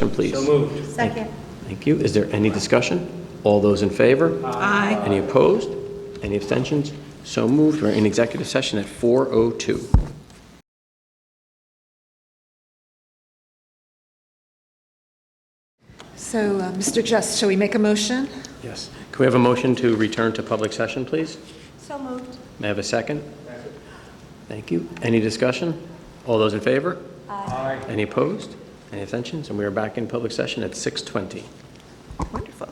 session, please? So moved. Second. Thank you. Is there any discussion? All those in favor? Aye. Any opposed? Any abstentions? So moved. We're in executive session at 4:02. So, Mr. Just, shall we make a motion? Yes. Can we have a motion to return to public session, please? So moved. May I have a second? Thank you. Any discussion? All those in favor? Aye. Any opposed? Any abstentions? And we are back in public session at 6:20. Wonderful.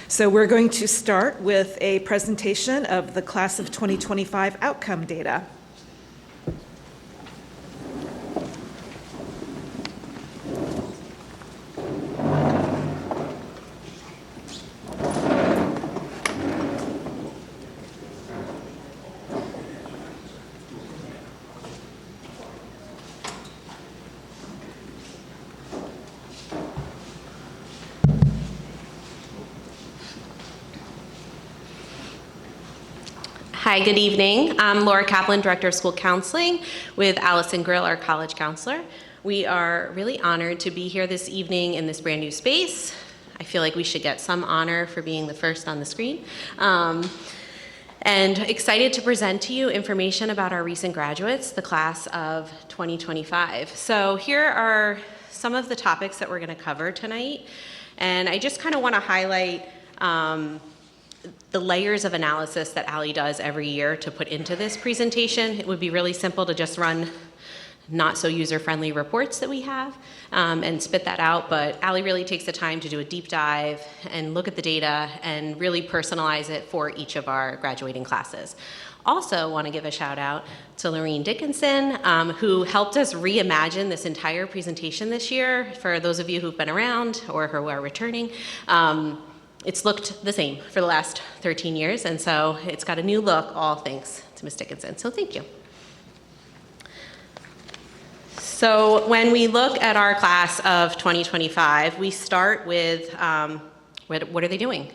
So we're going to start with a presentation of the Class of 2025 outcome data. Hi, good evening. I'm Laura Kaplan, Director of School Counseling, with Allison Grill, our college counselor. We are really honored to be here this evening in this brand new space. I feel like we should get some honor for being the first on the screen. And excited to present to you information about our recent graduates, the class of 2025. So here are some of the topics that we're going to cover tonight. And I just kind of want to highlight the layers of analysis that Allie does every year to put into this presentation. It would be really simple to just run not so user-friendly reports that we have and spit that out, but Allie really takes the time to do a deep dive and look at the data and really personalize it for each of our graduating classes. Also want to give a shout out to Lorene Dickinson, who helped us reimagine this entire presentation this year. For those of you who've been around or who are returning, it's looked the same for the last 13 years, and so it's got a new look, all thanks to Ms. Dickinson, so thank you. So when we look at our class of 2025, we start with what are they doing?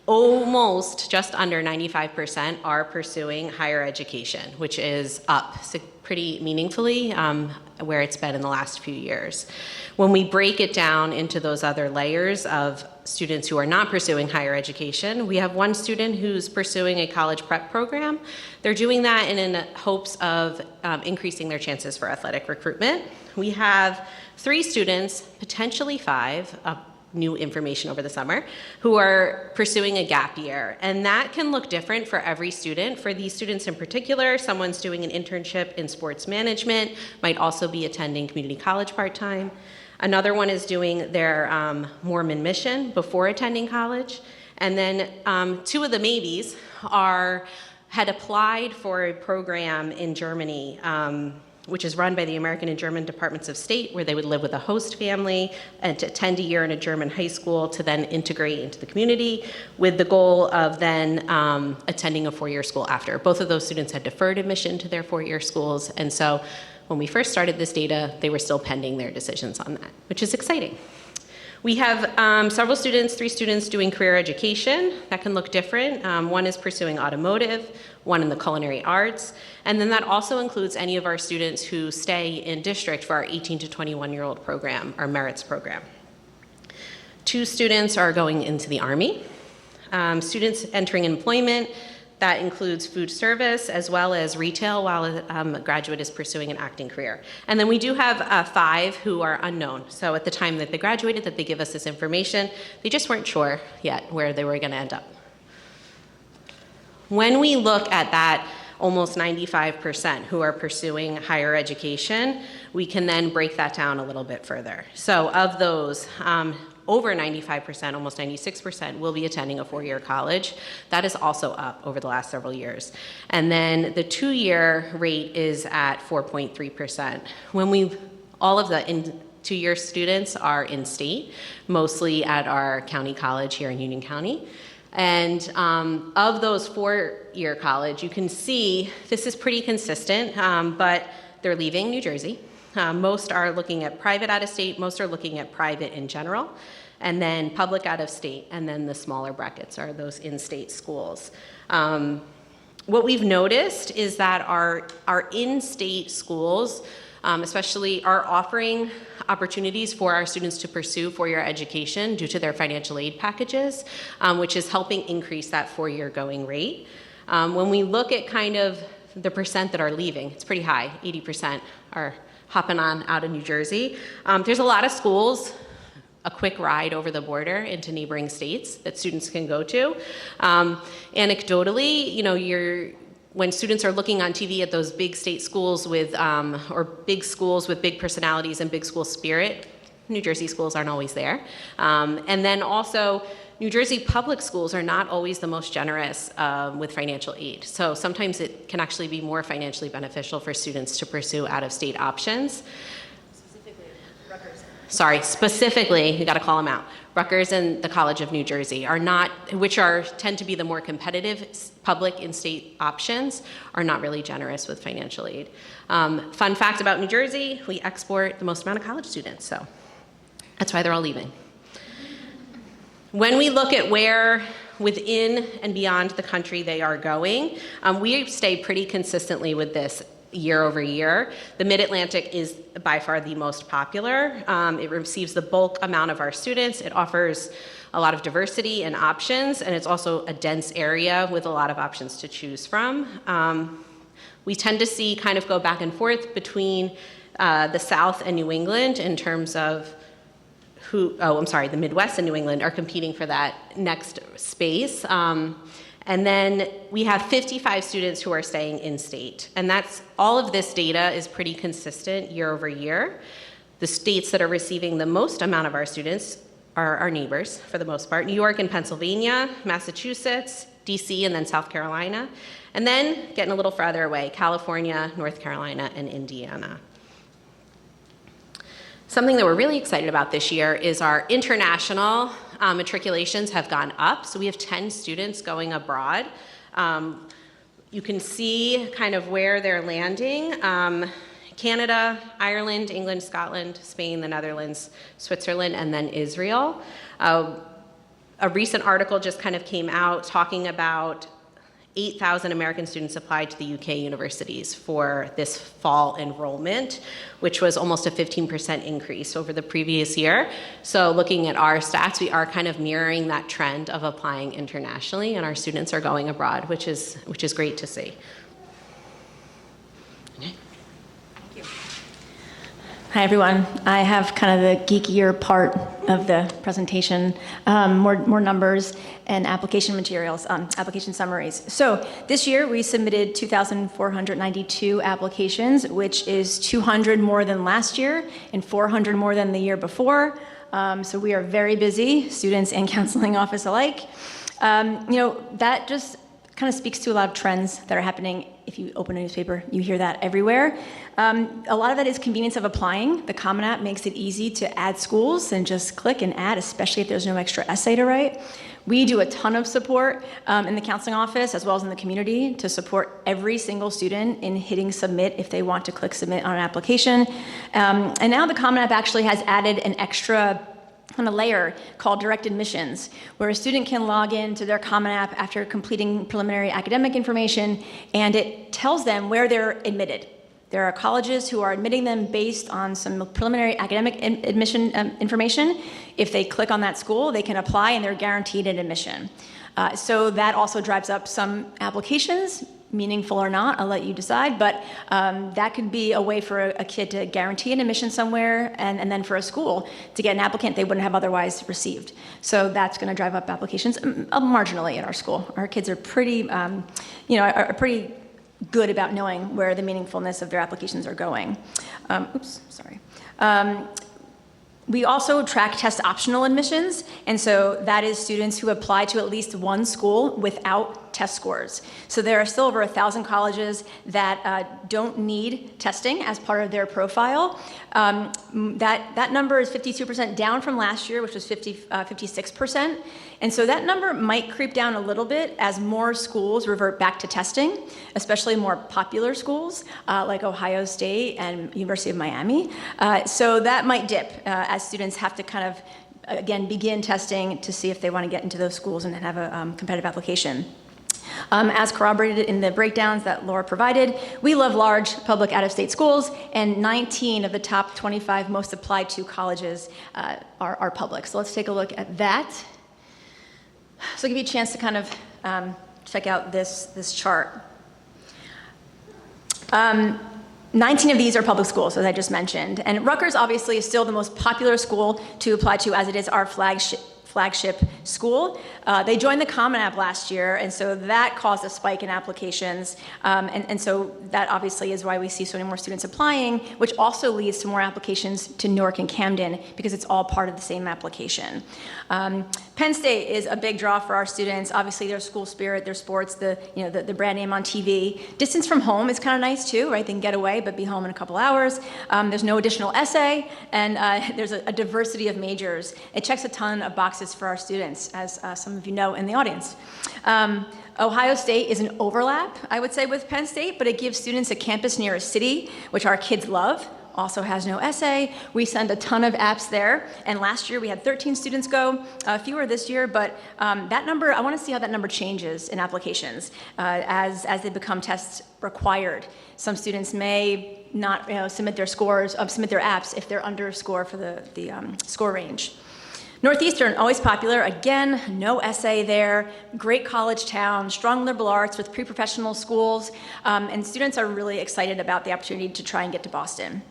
Almost just under 95% are pursuing higher education, which is up pretty meaningfully where it's been in the last few years. When we break it down into those other layers of students who are not pursuing higher education, we have one student who's pursuing a college prep program. They're doing that in hopes of increasing their chances for athletic recruitment. We have 3 students, potentially 5, new information over the summer, who are pursuing a gap year. And that can look different for every student. For these students in particular, someone's doing an internship in sports management, might also be attending community college part-time. Another one is doing their Mormon mission before attending college. And then 2 of the maybes had applied for a program in Germany, which is run by the American and German Departments of State, where they would live with a host family and to attend a year in a German high school to then integrate into the community with the goal of then attending a 4-year school after. Both of those students had deferred admission to their 4-year schools, and so when we first started this data, they were still pending their decisions on that, which is exciting. We have several students, 3 students doing career education. That can look different. One is pursuing automotive, one in the culinary arts, and then that also includes any of our students who stay in district for our 18 to 21-year-old program, our MERITS program. 2 students are going into the Army. Students entering employment, that includes food service as well as retail while a graduate is pursuing an acting career. And then we do have 5 who are unknown. So at the time that they graduated, that they give us this information, they just weren't sure yet where they were going to end up. When we look at that almost 95% who are pursuing higher education, we can then break that down a little bit further. So of those, over 95%, almost 96%, will be attending a 4-year college. That is also up over the last several years. And then the 2-year rate is at 4.3%. All of the 2-year students are in state, mostly at our county college here in Union County. And of those 4-year college, you can see this is pretty consistent, but they're leaving New Jersey. Most are looking at private out of state, most are looking at private in general, and then public out of state, and then the smaller brackets are those in-state schools. What we've noticed is that our in-state schools especially are offering opportunities for our students to pursue four-year education due to their financial aid packages, which is helping increase that four-year going rate. When we look at kind of the percent that are leaving, it's pretty high, 80% are hopping on out of New Jersey. There's a lot of schools, a quick ride over the border into neighboring states that students can go to. Anecdotally, you know, when students are looking on TV at those big state schools with, or big schools with big personalities and big school spirit, New Jersey schools aren't always there. And then also, New Jersey public schools are not always the most generous with financial aid. So sometimes it can actually be more financially beneficial for students to pursue out-of-state options. Specifically, you got to call them out. Rutgers and the College of New Jersey are not, tend to be the more competitive public in-state options, are not really generous with financial aid. Fun fact about New Jersey, we export the most amount of college students, so that's why they're all leaving. When we look at where within and beyond the country they are going, we stay pretty consistently with this year over year. The Mid-Atlantic is by far the most popular. It receives the bulk amount of our students. It offers a lot of diversity and options, and it's also a dense area with a lot of options to choose from. We tend to see kind of go back and forth between the South and New England in terms of the Midwest and New England are competing for that next space. And then we have 55 students who are staying in state. And all of this data is pretty consistent year over year. The states that are receiving the most amount of our students are our neighbors, for the most part: New York and Pennsylvania, Massachusetts, DC, and then South Carolina. And then, getting a little farther away, California, North Carolina, and Indiana. Something that we're really excited about this year is our international matriculations have gone up. So we have 10 students going abroad. You can see kind of where they're landing. Canada, Ireland, England, Scotland, Spain, the Netherlands, Switzerland, and then Israel. A recent article just kind of came out talking about 8,000 American students applied to the UK universities for this fall enrollment, which was almost a 15% increase over the previous year. So looking at our stats, we are kind of mirroring that trend of applying internationally, and our students are going abroad, which is great to see. Hi, everyone. I have kind of the geekier part of the presentation, more numbers and application materials, application summaries. So this year we submitted 2,492 applications, which is 200 more than last year and 400 more than the year before. So we are very busy, students and counseling office alike. That just kind of speaks to a lot of trends that are happening. If you open a newspaper, you hear that everywhere. A lot of that is convenience of applying. The Common App makes it easy to add schools and just click and add, especially if there's no extra essay to write. We do a ton of support in the counseling office as well as in the community to support every single student in hitting submit if they want to click submit on an application. And now the Common App actually has added an extra on a layer called direct admissions, where a student can log in to their Common App after completing preliminary academic information, and it tells them where they're admitted. There are colleges who are admitting them based on some preliminary academic admission information. If they click on that school, they can apply and they're guaranteed an admission. So that also drives up some applications, meaningful or not, I'll let you decide, but that could be a way for a kid to guarantee an admission somewhere, and then for a school to get an applicant they wouldn't have otherwise received. So that's going to drive up applications marginally at our school. Our kids are pretty, are pretty good about knowing where the meaningfulness of their applications are going. We also track test optional admissions, and so that is students who apply to at least one school without test scores. So there are still over 1,000 colleges that don't need testing as part of their profile. That number is 52% down from last year, which was 56%. And so that number might creep down a little bit as more schools revert back to testing, especially more popular schools like Ohio State and University of Miami. So that might dip as students have to kind of, again, begin testing to see if they want to get into those schools and have a competitive application. As corroborated in the breakdowns that Laura provided, we love large public out-of-state schools, and 19 of the top 25 most applied to colleges are public. So let's take a look at that. So I'll give you a chance to kind of check out this chart. 19 of these are public schools, as I just mentioned. And Rutgers obviously is still the most popular school to apply to, as it is our flagship school. They joined the Common App last year, and so that caused a spike in applications. And so that obviously is why we see so many more students applying, which also leads to more applications to Newark and Camden, because it's all part of the same application. Penn State is a big draw for our students. Obviously, their school spirit, their sports, the brand name on TV. Distance from home is kind of nice too, right? They can get away, but be home in a couple hours. There's no additional essay, and there's a diversity of majors. It checks a ton of boxes for our students, as some of you know in the audience. Ohio State is an overlap, I would say, with Penn State, but it gives students a campus near a city, which our kids love. Also has no essay. We send a ton of apps there, and last year we had 13 students go, fewer this year, but that number, I want to see how that number changes in applications as they become test required. Some students may not submit their apps if they're under score for the score range. Northeastern, always popular. Again, no essay there. Great college town, strong liberal arts with pre-professional schools, and students are really excited about the opportunity to try and get to Boston.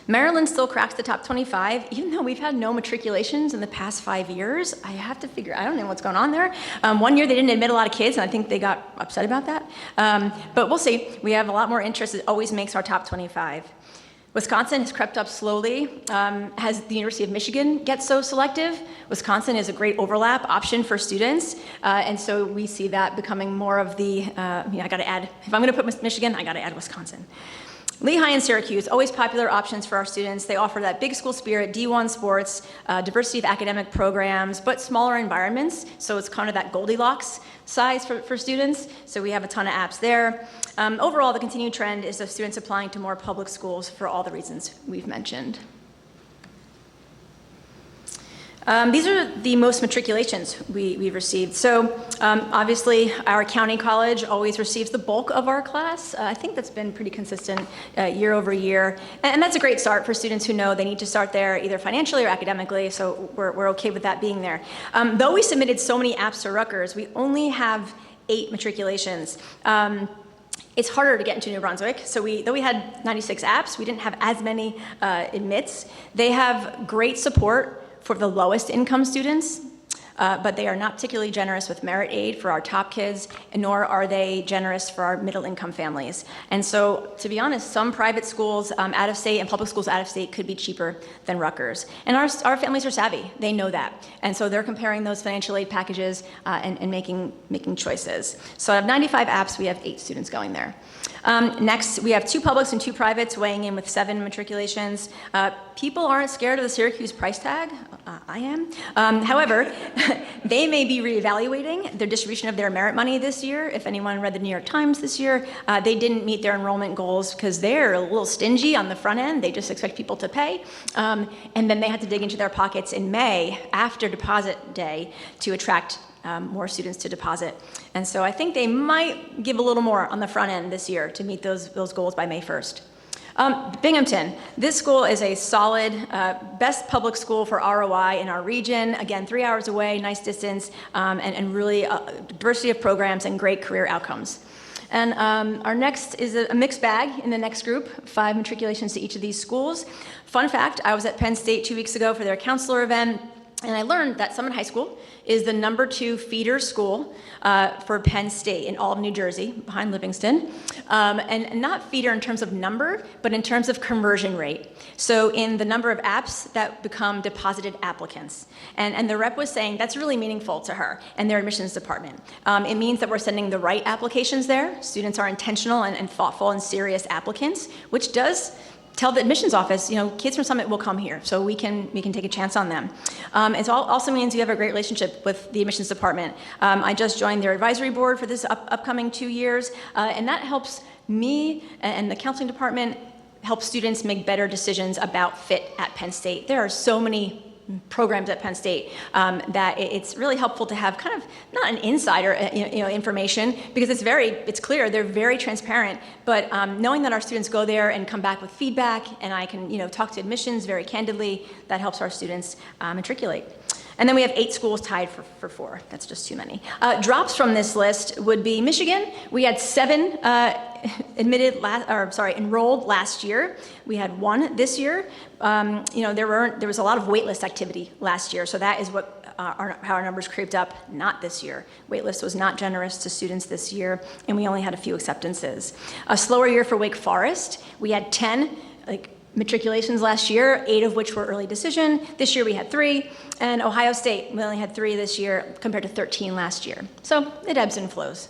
Maryland still cracks the top 25, even though we've had no matriculations in the past 5 years. I have to figure, I don't know what's going on there. One year they didn't admit a lot of kids, and I think they got upset about that. But we'll see. We have a lot more interest. It always makes our top 25. Wisconsin has crept up slowly. As the University of Michigan gets so selective, Wisconsin is a great overlap option for students. And so we see that becoming more of the, I got to add, if I'm going to put Michigan, I got to add Wisconsin. Lehigh and Syracuse, always popular options for our students. They offer that big school spirit, D1 sports, diversity of academic programs, but smaller environments. So it's kind of that Goldilocks size for students. So we have a ton of apps there. Overall, the continued trend is of students applying to more public schools for all the reasons we've mentioned. These are the most matriculations we've received. So obviously, our county college always receives the bulk of our class. I think that's been pretty consistent year over year. And that's a great start for students who know they need to start there either financially or academically, so we're okay with that being there. Though we submitted so many apps to Rutgers, we only have 8 matriculations. It's harder to get into New Brunswick, so though we had 96 apps, we didn't have as many admits. They have great support for the lowest income students, but they are not particularly generous with merit aid for our top kids, nor are they generous for our middle income families. And so, to be honest, some private schools out of state and public schools out of state could be cheaper than Rutgers. And our families are savvy, they know that. And so they're comparing those financial aid packages and making choices. So out of 95 apps, we have 8 students going there. Next, we have 2 publics and 2 privates weighing in with 7 matriculations. People aren't scared of the Syracuse price tag. I am. However, they may be reevaluating their distribution of their merit money this year. If anyone read the New York Times this year, they didn't meet their enrollment goals because they're a little stingy on the front end. They just expect people to pay. And then they had to dig into their pockets in May after deposit day to attract more students to deposit. And so I think they might give a little more on the front end this year to meet those goals by May 1st. Binghamton, this school is a solid, best public school for ROI in our region. Again, 3 hours away, nice distance, and really diversity of programs and great career outcomes. And our next is a mixed bag in the next group, 5 matriculations to each of these schools. Fun fact, I was at Penn State 2 weeks ago for their counselor event, and I learned that Summit High School is the #2 feeder school for Penn State in all of New Jersey, behind Livingston. And not feeder in terms of number, but in terms of conversion rate. So in the number of apps that become deposited applicants. And the rep was saying that's really meaningful to her and their admissions department. It means that we're sending the right applications there. Students are intentional and thoughtful and serious applicants, which does tell the admissions office, kids from Summit will come here, so we can take a chance on them. It also means we have a great relationship with the admissions department. I just joined their advisory board for this upcoming 2 years, and that helps me and the counseling department help students make better decisions about fit at Penn State. There are so many programs at Penn State, that it's really helpful to have kind of not an insider information, because it's clear, they're very transparent, but knowing that our students go there and come back with feedback, and I can talk to admissions very candidly, that helps our students matriculate. And then we have 8 schools tied for 4. That's just too many. Drops from this list would be Michigan. We had 7 enrolled last year. We had 1 this year. There was a lot of waitlist activity last year, so that is how our numbers creeped up. Not this year. Waitlist was not generous to students this year, and we only had a few acceptances. A slower year for Wake Forest. We had 10 matriculations last year, 8 of which were early decision. This year we had 3, and Ohio State, we only had 3 this year compared to 13 last year. So it ebbs and flows.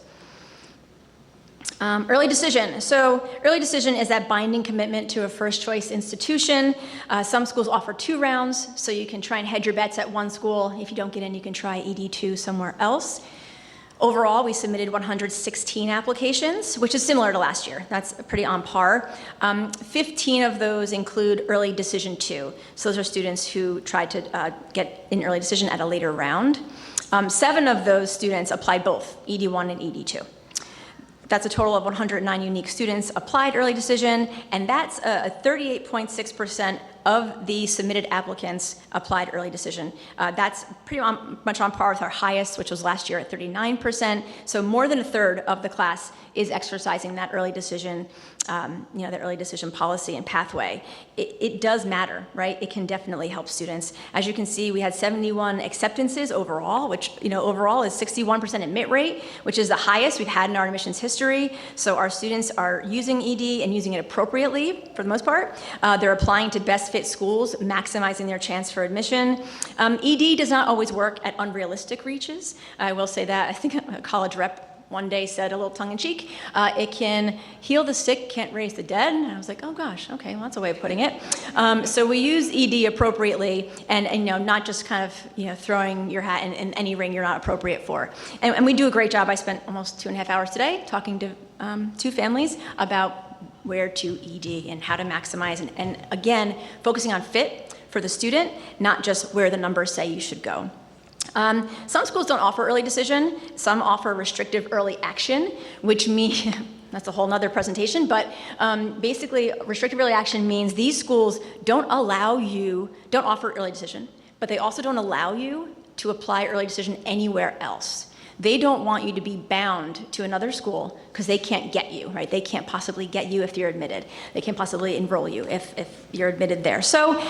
Early decision. So early decision is that binding commitment to a first choice institution. Some schools offer 2 rounds, so you can try and hedge your bets at one school. If you don't get in, you can try ED2 somewhere else. Overall, we submitted 116 applications, which is similar to last year. That's pretty on par. 15 of those include early decision 2. So those are students who tried to get in early decision at a later round. 7 of those students applied both ED1 and ED2. That's a total of 109 unique students applied early decision, and that's a 38.6% of the submitted applicants applied early decision. That's pretty much on par with our highest, which was last year at 39%. So more than a third of the class is exercising that early decision, the early decision policy and pathway. It does matter, right? It can definitely help students. As you can see, we had 71 acceptances overall, which overall is 61% admit rate, which is the highest we've had in our admissions history. So our students are using ED and using it appropriately for the most part. They're applying to best fit schools, maximizing their chance for admission. ED does not always work at unrealistic reaches. I will say that. I think a college rep one day said, a little tongue-in-cheek, it can heal the sick, can't raise the dead. And I was like, oh gosh, okay, well, that's a way of putting it. So we use ED appropriately, and not just kind of throwing your hat in any ring you're not appropriate for. And we do a great job. I spent almost 2.5 hours today talking to 2 families about where to ED and how to maximize, and again, focusing on fit for the student, not just where the numbers say you should go. Some schools don't offer early decision. Some offer restrictive early action, which means, that's a whole nother presentation, but basically restrictive early action means these schools don't offer early decision, but they also don't allow you to apply early decision anywhere else. They don't want you to be bound to another school because they can't get you, right? They can't possibly get you if you're admitted. They can't possibly enroll you if you're admitted there. So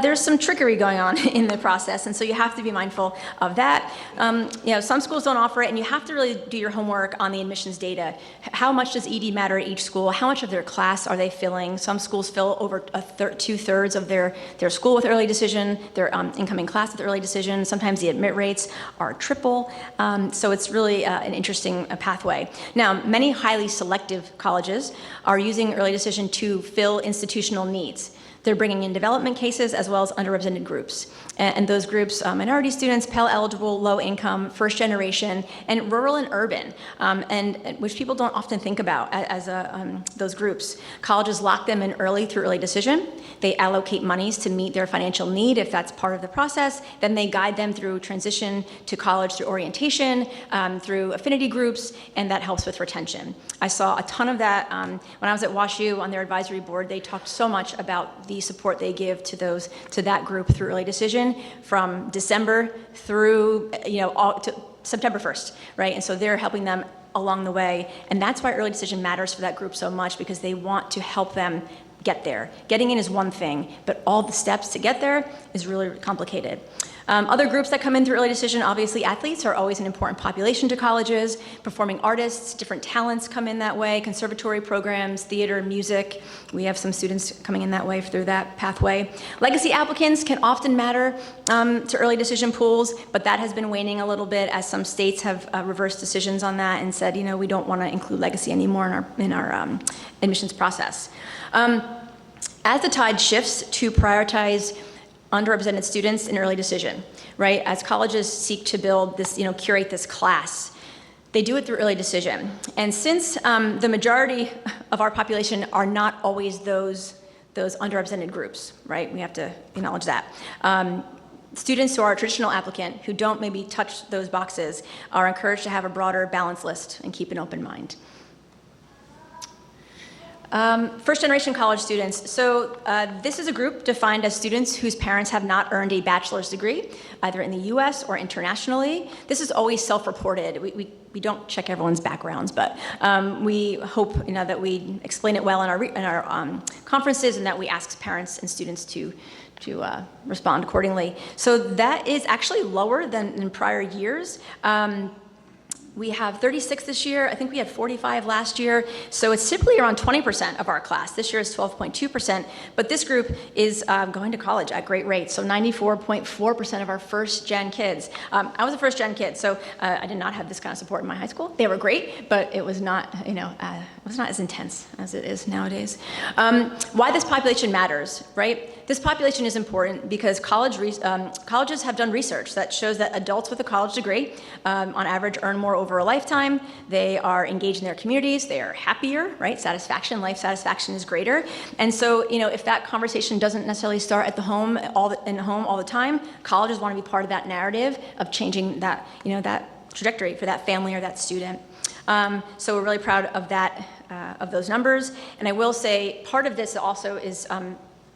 there's some trickery going on in the process, and so you have to be mindful of that. Some schools don't offer it, and you have to really do your homework on the admissions data. How much does ED matter at each school? How much of their class are they filling? Some schools fill over 2/3 of their school with early decision, their incoming class with early decision. Sometimes the admit rates are triple. So it's really an interesting pathway. Now, many highly selective colleges are using early decision to fill institutional needs. They're bringing in development cases as well as underrepresented groups. And those groups, minority students, Pell eligible, low income, first generation, and rural and urban, and which people don't often think about as those groups. Colleges lock them in early through early decision. They allocate monies to meet their financial need if that's part of the process. Then they guide them through transition to college through orientation, through affinity groups, and that helps with retention. I saw a ton of that when I was at WashU on their advisory board. They talked so much about the support they give to that group through early decision from December through to September 1st, right? And so they're helping them along the way, and that's why early decision matters for that group so much, because they want to help them get there. Getting in is one thing, but all the steps to get there is really complicated. Other groups that come in through early decision, obviously athletes are always an important population to colleges. Performing artists, different talents come in that way. Conservatory programs, theater, music. We have some students coming in that way through that pathway. Legacy applicants can often matter to early decision pools, but that has been waning a little bit as some states have reversed decisions on that and said, we don't want to include legacy anymore in our admissions process. As the tide shifts to prioritize underrepresented students in early decision, right? As colleges seek to build this, curate this class, they do it through early decision. And since the majority of our population are not always those underrepresented groups, right? We have to acknowledge that. Students who are a traditional applicant who don't maybe touch those boxes are encouraged to have a broader balance list and keep an open mind. First-generation college students. So this is a group defined as students whose parents have not earned a bachelor's degree, either in the U.S. or internationally. This is always self-reported. We don't check everyone's backgrounds, but we hope that we explain it well in our conferences, and that we ask parents and students to respond accordingly. So that is actually lower than in prior years. We have 36 this year. I think we had 45 last year. So it's typically around 20% of our class. This year is 12.2%. But this group is going to college at great rates. So 94.4% of our first-gen kids. I was a first-gen kid, so I did not have this kind of support in my high school. They were great, but it was not, it was not as intense as it is nowadays. Why this population matters, right? This population is important because colleges have done research that shows that adults with a college degree, on average, earn more over a lifetime. They are engaged in their communities. They are happier, right? Life satisfaction is greater. And so, if that conversation doesn't necessarily start at the home, all the time, colleges want to be part of that narrative of changing that, that trajectory for that family or that student. So we're really proud of that, of those numbers. And I will say part of this also is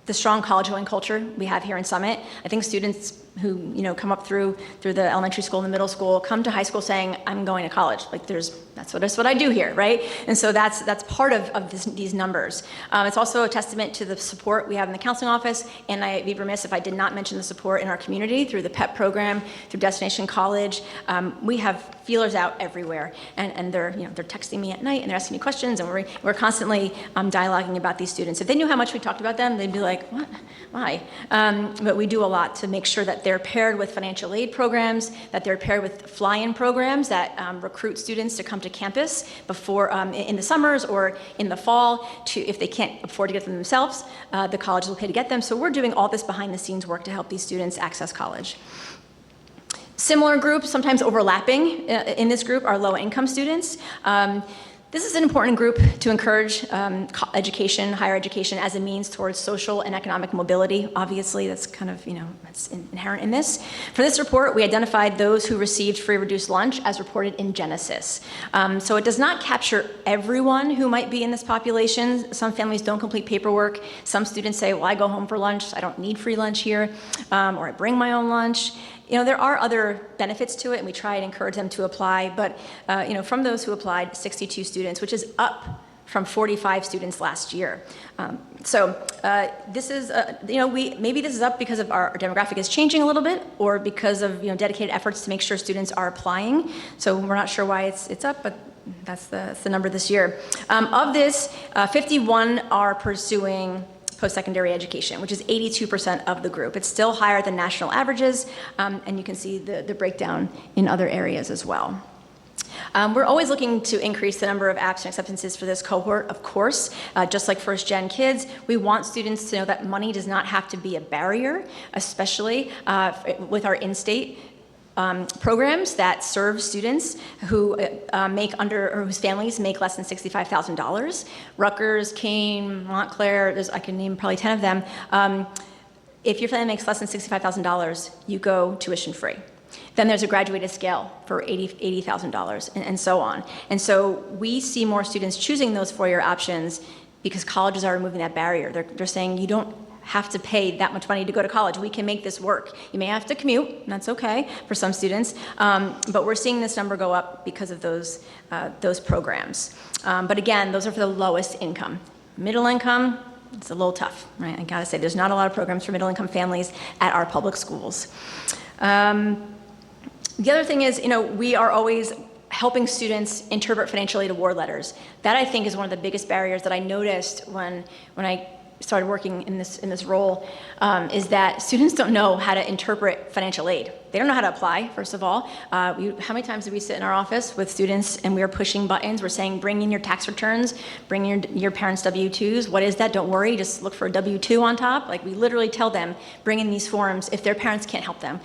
the strong college-going culture we have here in Summit. I think students who come up through the elementary school and the middle school come to high school saying, I'm going to college. Like that's what I do here, right? And so that's part of these numbers. It's also a testament to the support we have in the counseling office, and I'd be remiss if I did not mention the support in our community through the PEP program, through Destination College. We have feelers out everywhere, and they're texting me at night and they're asking me questions, and we're constantly dialoguing about these students. If they knew how much we talked about them, they'd be like, what? Why? But we do a lot to make sure that they're paired with financial aid programs, that they're paired with fly-in programs that recruit students to come to campus before in the summers or in the fall. If they can't afford to get them themselves, the college will pay to get them. So we're doing all this behind-the-scenes work to help these students access college. Similar groups, sometimes overlapping in this group, are low-income students. This is an important group to encourage education, higher education, as a means towards social and economic mobility. Obviously, that's kind of, that's inherent in this. For this report, we identified those who received free reduced lunch as reported in Genesis. So it does not capture everyone who might be in this population. Some families don't complete paperwork. Some students say, well, I go home for lunch, so I don't need free lunch here, or I bring my own lunch. There are other benefits to it, and we try and encourage them to apply. But, from those who applied, 62 students, which is up from 45 students last year. This is, maybe this is up because of our demographic is changing a little bit, or because of, dedicated efforts to make sure students are applying. So we're not sure why it's up, but that's the number this year. Of this, 51 are pursuing post-secondary education, which is 82% of the group. It's still higher than national averages, and you can see the breakdown in other areas as well. We're always looking to increase the number of apps and acceptances for this cohort, of course. Just like first-gen kids, we want students to know that money does not have to be a barrier, especially with our in-state programs that serve students who whose families make less than $65,000. Rutgers, Kean, Montclair, I can name probably 10 of them. If your family makes less than $65,000, you go tuition free. Then there's a graduated scale for $80,000 and so on. And so we see more students choosing those four-year options because colleges are removing that barrier. They're saying you don't have to pay that much money to go to college. We can make this work. You may have to commute, and that's okay for some students, but we're seeing this number go up because of those programs. But again, those are for the lowest income. Middle income, it's a little tough, right? I gotta say, there's not a lot of programs for middle income families at our public schools. The other thing is, we are always helping students interpret financial aid award letters. That, I think, is one of the biggest barriers that I noticed when I started working in this role, is that students don't know how to interpret financial aid. They don't know how to apply, first of all. How many times did we sit in our office with students and we were pushing buttons? We're saying, bring in your tax returns, bring your parents' W-2s. What is that? Don't worry, just look for a W-2 on top. Like, we literally tell them, bring in these forms if their parents can't help them.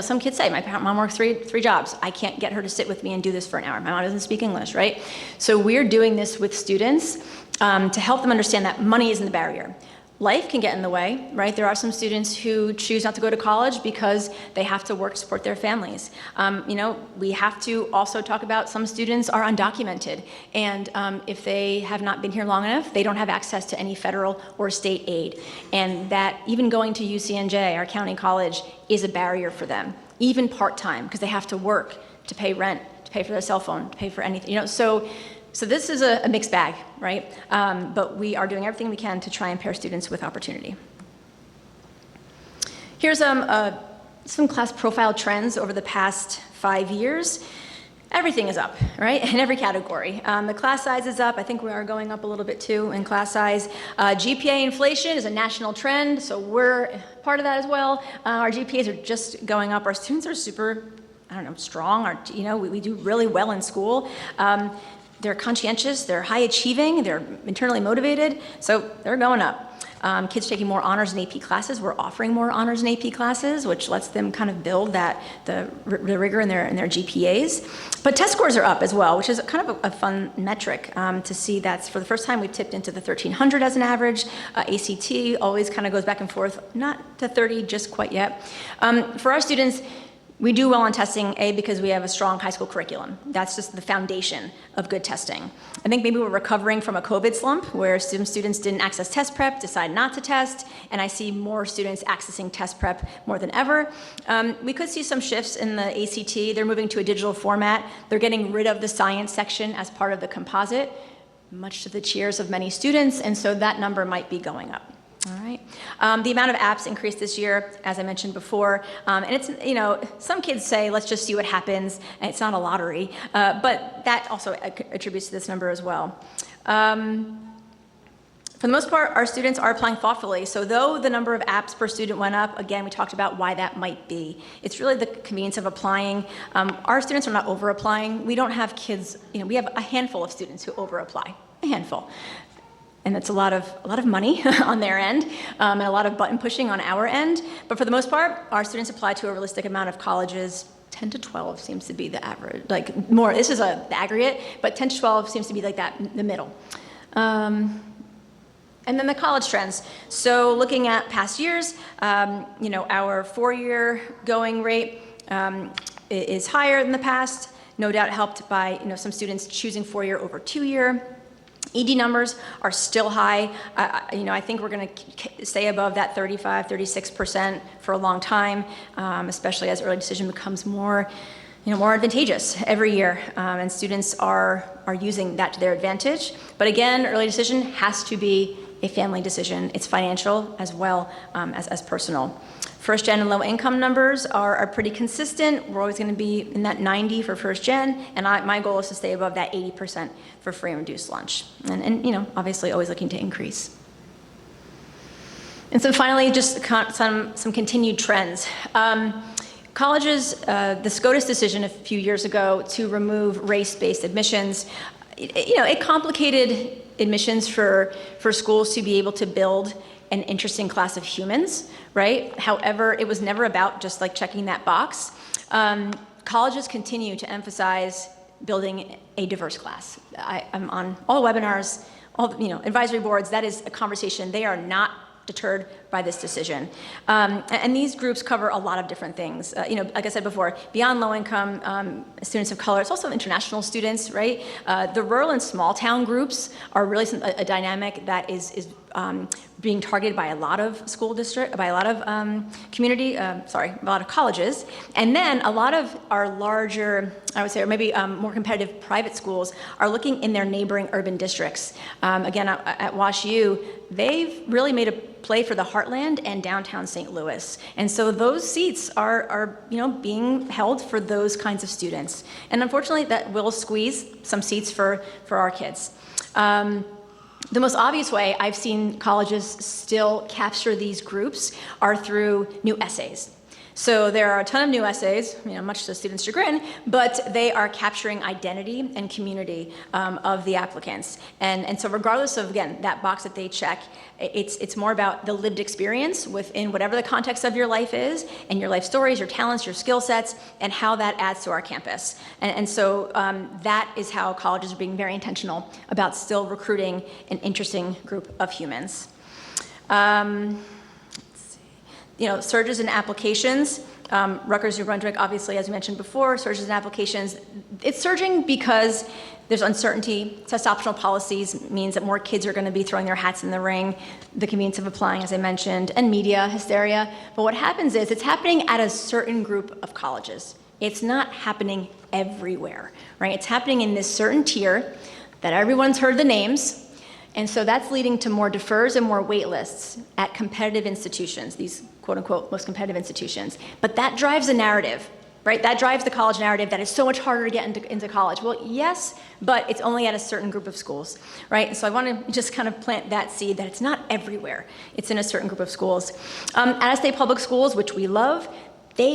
Some kids say, my mom works three jobs. I can't get her to sit with me and do this for an hour. My mom doesn't speak English, right? So we're doing this with students to help them understand that money isn't the barrier. life can get in the way, right? There are some students who choose not to go to college because they have to work to support their families. We have to also talk about some students are undocumented, and if they have not been here long enough, they don't have access to any federal or state aid. And that even going to UCNJ, our county college, is a barrier for them, even part-time, because they have to work to pay rent, to pay for their cell phone, to pay for anything, So this is a mixed bag, right? But we are doing everything we can to try and pair students with opportunity. Here's some class profile trends over the past 5 years. Everything is up, right? In every category. The class size is up. I think we are going up a little bit too in class size. GPA inflation is a national trend, so we're part of that as well. Our GPAs are just going up. Our students are super, strong. We do really well in school. They're conscientious, they're high achieving, they're internally motivated, so they're going up. Kids taking more honors and AP classes, we're offering more honors and AP classes, which lets them kind of build the rigor in their GPAs. But test scores are up as well, which is kind of a fun metric to see. That's for the first time we've tipped into the 1300 as an average. ACT always kind of goes back and forth, not to 30 just quite yet. For our students, we do well on testing, because we have a strong high school curriculum. That's just the foundation of good testing. I think maybe we're recovering from a COVID slump where some students didn't access test prep, decided not to test, and I see more students accessing test prep more than ever. We could see some shifts in the ACT. They're moving to a digital format. They're getting rid of the science section as part of the composite, much to the cheers of many students, and so that number might be going up. All right. The amount of apps increased this year, as I mentioned before. And it's, some kids say, let's just see what happens. And it's not a lottery. But that also attributes to this number as well. For the most part, our students are applying thoughtfully. So though the number of apps per student went up, again, we talked about why that might be. It's really the convenience of applying. Our students are not over-applying. We don't have kids, we have a handful of students who over-apply, a handful. And it's a lot of money on their end, and a lot of button pushing on our end. But for the most part, our students apply to a realistic amount of colleges. 10 to 12 seems to be the average, like more, this is the aggregate, but 10 to 12 seems to be like that, the middle. And then the college trends. So looking at past years, our 4-year going rate is higher than the past, no doubt helped by some students choosing 4-year over 2-year. ED numbers are still high. I think we're going to stay above that 35, 36% for a long time, especially as early decision becomes more advantageous every year, and students are using that to their advantage. But again, early decision has to be a family decision. It's financial as well as personal. First gen and low income numbers are pretty consistent. We're always going to be in that 90 for first gen, and my goal is to stay above that 80% for free and reduced lunch. And obviously always looking to increase. And so finally, just some continued trends. Colleges, the SCOTUS decision a few years ago to remove race-based admissions, it complicated admissions for schools to be able to build an interesting class of humans, right? However, it was never about just like checking that box. Colleges continue to emphasize building a diverse class. I'm on all the webinars, all the, advisory boards. That is a conversation. They are not deterred by this decision. And these groups cover a lot of different things. Like I said before, beyond low-income students of color, it's also international students, right? The rural and small-town groups are really a dynamic that is being targeted by a lot of school district, by a lot of a lot of colleges. And then a lot of our larger, I would say, or maybe more competitive private schools are looking in their neighboring urban districts. Again, at WashU, they've really made a play for the Heartland and downtown St. Louis. And so those seats are being held for those kinds of students. And unfortunately, that will squeeze some seats for our kids. The most obvious way I've seen colleges still capture these groups are through new essays. So there are a ton of new essays, much to the students' chagrin, but they are capturing identity and community of the applicants. And so regardless of, again, that box that they check, it's more about the lived experience within whatever the context of your life is, and your life stories, your talents, your skill sets, and how that adds to our campus. And so that is how colleges are being very intentional about still recruiting an interesting group of humans. Surges in applications. Rutgers, New Brunswick, obviously, as we mentioned before, surges in applications. It's surging because there's uncertainty. Test optional policies means that more kids are going to be throwing their hats in the ring, the convenience of applying, as I mentioned, and media hysteria. But what happens is it's happening at a certain group of colleges. It's not happening everywhere, right? It's happening in this certain tier that everyone's heard the names. And so that's leading to more defers and more wait lists at competitive institutions, these quote unquote most competitive institutions. But that drives a narrative, right? That drives the college narrative that it's so much harder to get into college. Well, yes, but it's only at a certain group of schools, right? So I want to just kind of plant that seed that it's not everywhere. It's in a certain group of schools. Out-of-state public schools, which we love, they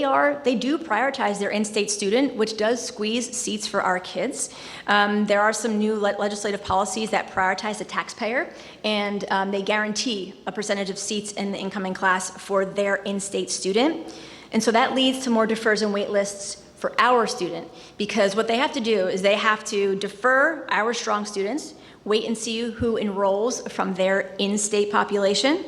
do prioritize their in-state student, which does squeeze seats for our kids. There are some new legislative policies that prioritize the taxpayer, and they guarantee a percentage of seats in the incoming class for their in-state student. And so that leads to more defers and wait lists for our student, because what they have to do is they have to defer our strong students, wait and see who enrolls from their in-state population,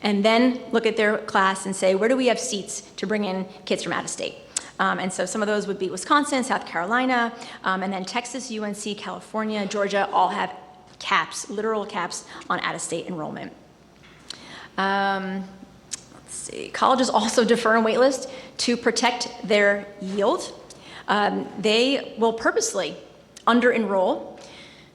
and then look at their class and say, where do we have seats to bring in kids from out of state? And so some of those would be Wisconsin, South Carolina, and then Texas, UNC, California, Georgia, all have caps, literal caps on out-of-state enrollment. Let's see, colleges also defer and waitlist to protect their yield. They will purposely under-enroll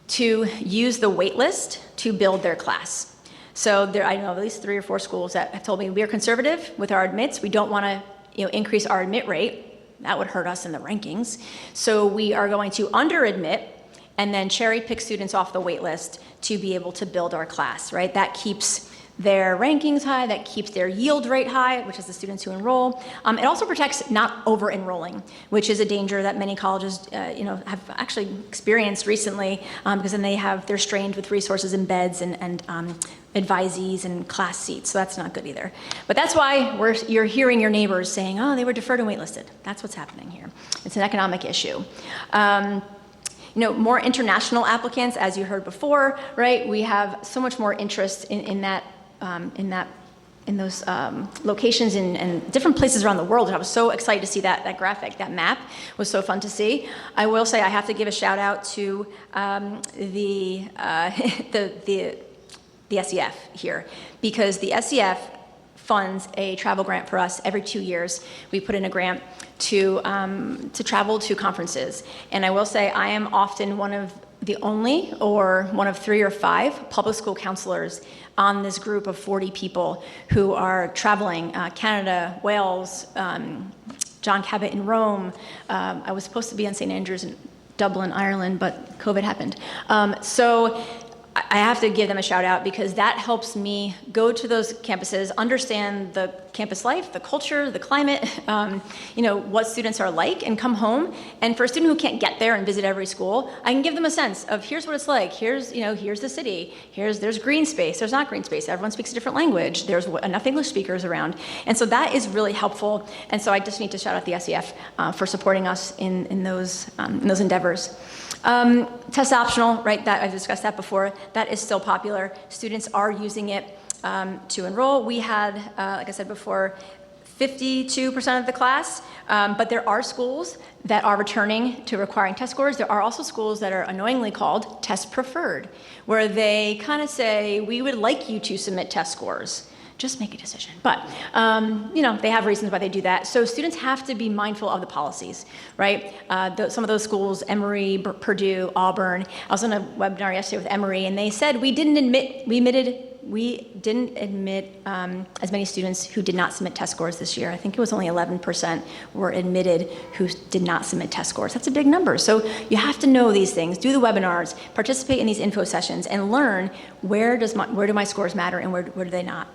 to use the waitlist to build their class. So I know at least 3 or 4 schools that have told me we are conservative with our admits. We don't want to increase our admit rate. That would hurt us in the rankings. So we are going to under-admit and then cherry pick students off the wait list to be able to build our class, right? That keeps their rankings high, that keeps their yield rate high, which is the students who enroll. It also protects not over-enrolling, which is a danger that many colleges have actually experienced recently, because then they're strained with resources and beds and advisees and class seats, so that's not good either. But that's why you're hearing your neighbors saying, oh, they were deferred and waitlisted. That's what's happening here. It's an economic issue. More international applicants, as you heard before, right? We have so much more interest in those locations and different places around the world. And I was so excited to see that graphic, that map was so fun to see. I will say I have to give a shout out to the SEF here, because the SEF funds a travel grant for us every 2 years. We put in a grant to travel to conferences. And I will say I am often one of the only or one of 3 or 5 public school counselors on this group of 40 people who are traveling, Canada, Wales, John Cabot in Rome. I was supposed to be on St. Andrews in Dublin, Ireland, but COVID happened. So I have to give them a shout out, because that helps me go to those campuses, understand the campus life, the culture, the climate, what students are like, and come home. And for a student who can't get there and visit every school, I can give them a sense of here's what it's like. Here's the city. There's green space. There's not green space. Everyone speaks a different language. There's enough English speakers around. And so that is really helpful. And so I just need to shout out the SEF for supporting us in those endeavors. Test optional, right? That I've discussed that before. That is still popular. Students are using it to enroll. We had, like I said before, 52% of the class, but there are schools that are returning to requiring test scores. There are also schools that are annoyingly called test preferred, where they kind of say, we would like you to submit test scores. Just make a decision. But, they have reasons why they do that. So students have to be mindful of the policies, right? Some of those schools, Emory, Purdue, Auburn. I was on a webinar yesterday with Emory, and they said we didn't admit as many students who did not submit test scores this year. I think it was only 11% were admitted who did not submit test scores. That's a big number. So you have to know these things, do the webinars, participate in these info sessions, and learn where do my scores matter and where do they not.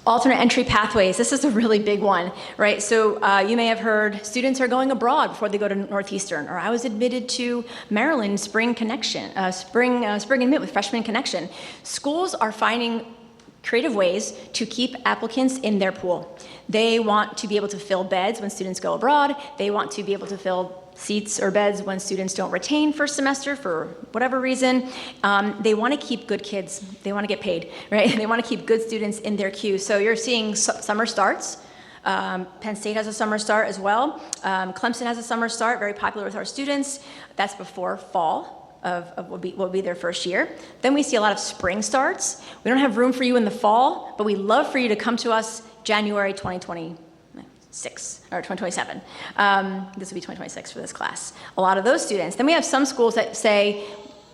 Alternate entry pathways. This is a really big one, right? So you may have heard students are going abroad before they go to Northeastern, or I was admitted to Maryland Spring Connection, Spring Admit with Freshman Connection. Schools are finding creative ways to keep applicants in their pool. They want to be able to fill beds when students go abroad. They want to be able to fill seats or beds when students don't retain first semester for whatever reason. They want to keep good kids. They want to get paid, right? They want to keep good students in their queue. So you're seeing summer starts. Penn State has a summer start as well. Clemson has a summer start, very popular with our students. That's before fall of will be their first year. Then we see a lot of spring starts. We don't have room for you in the fall, but we'd love for you to come to us January 2026 or 2027. This will be 2026 for this class. A lot of those students. Then we have some schools that say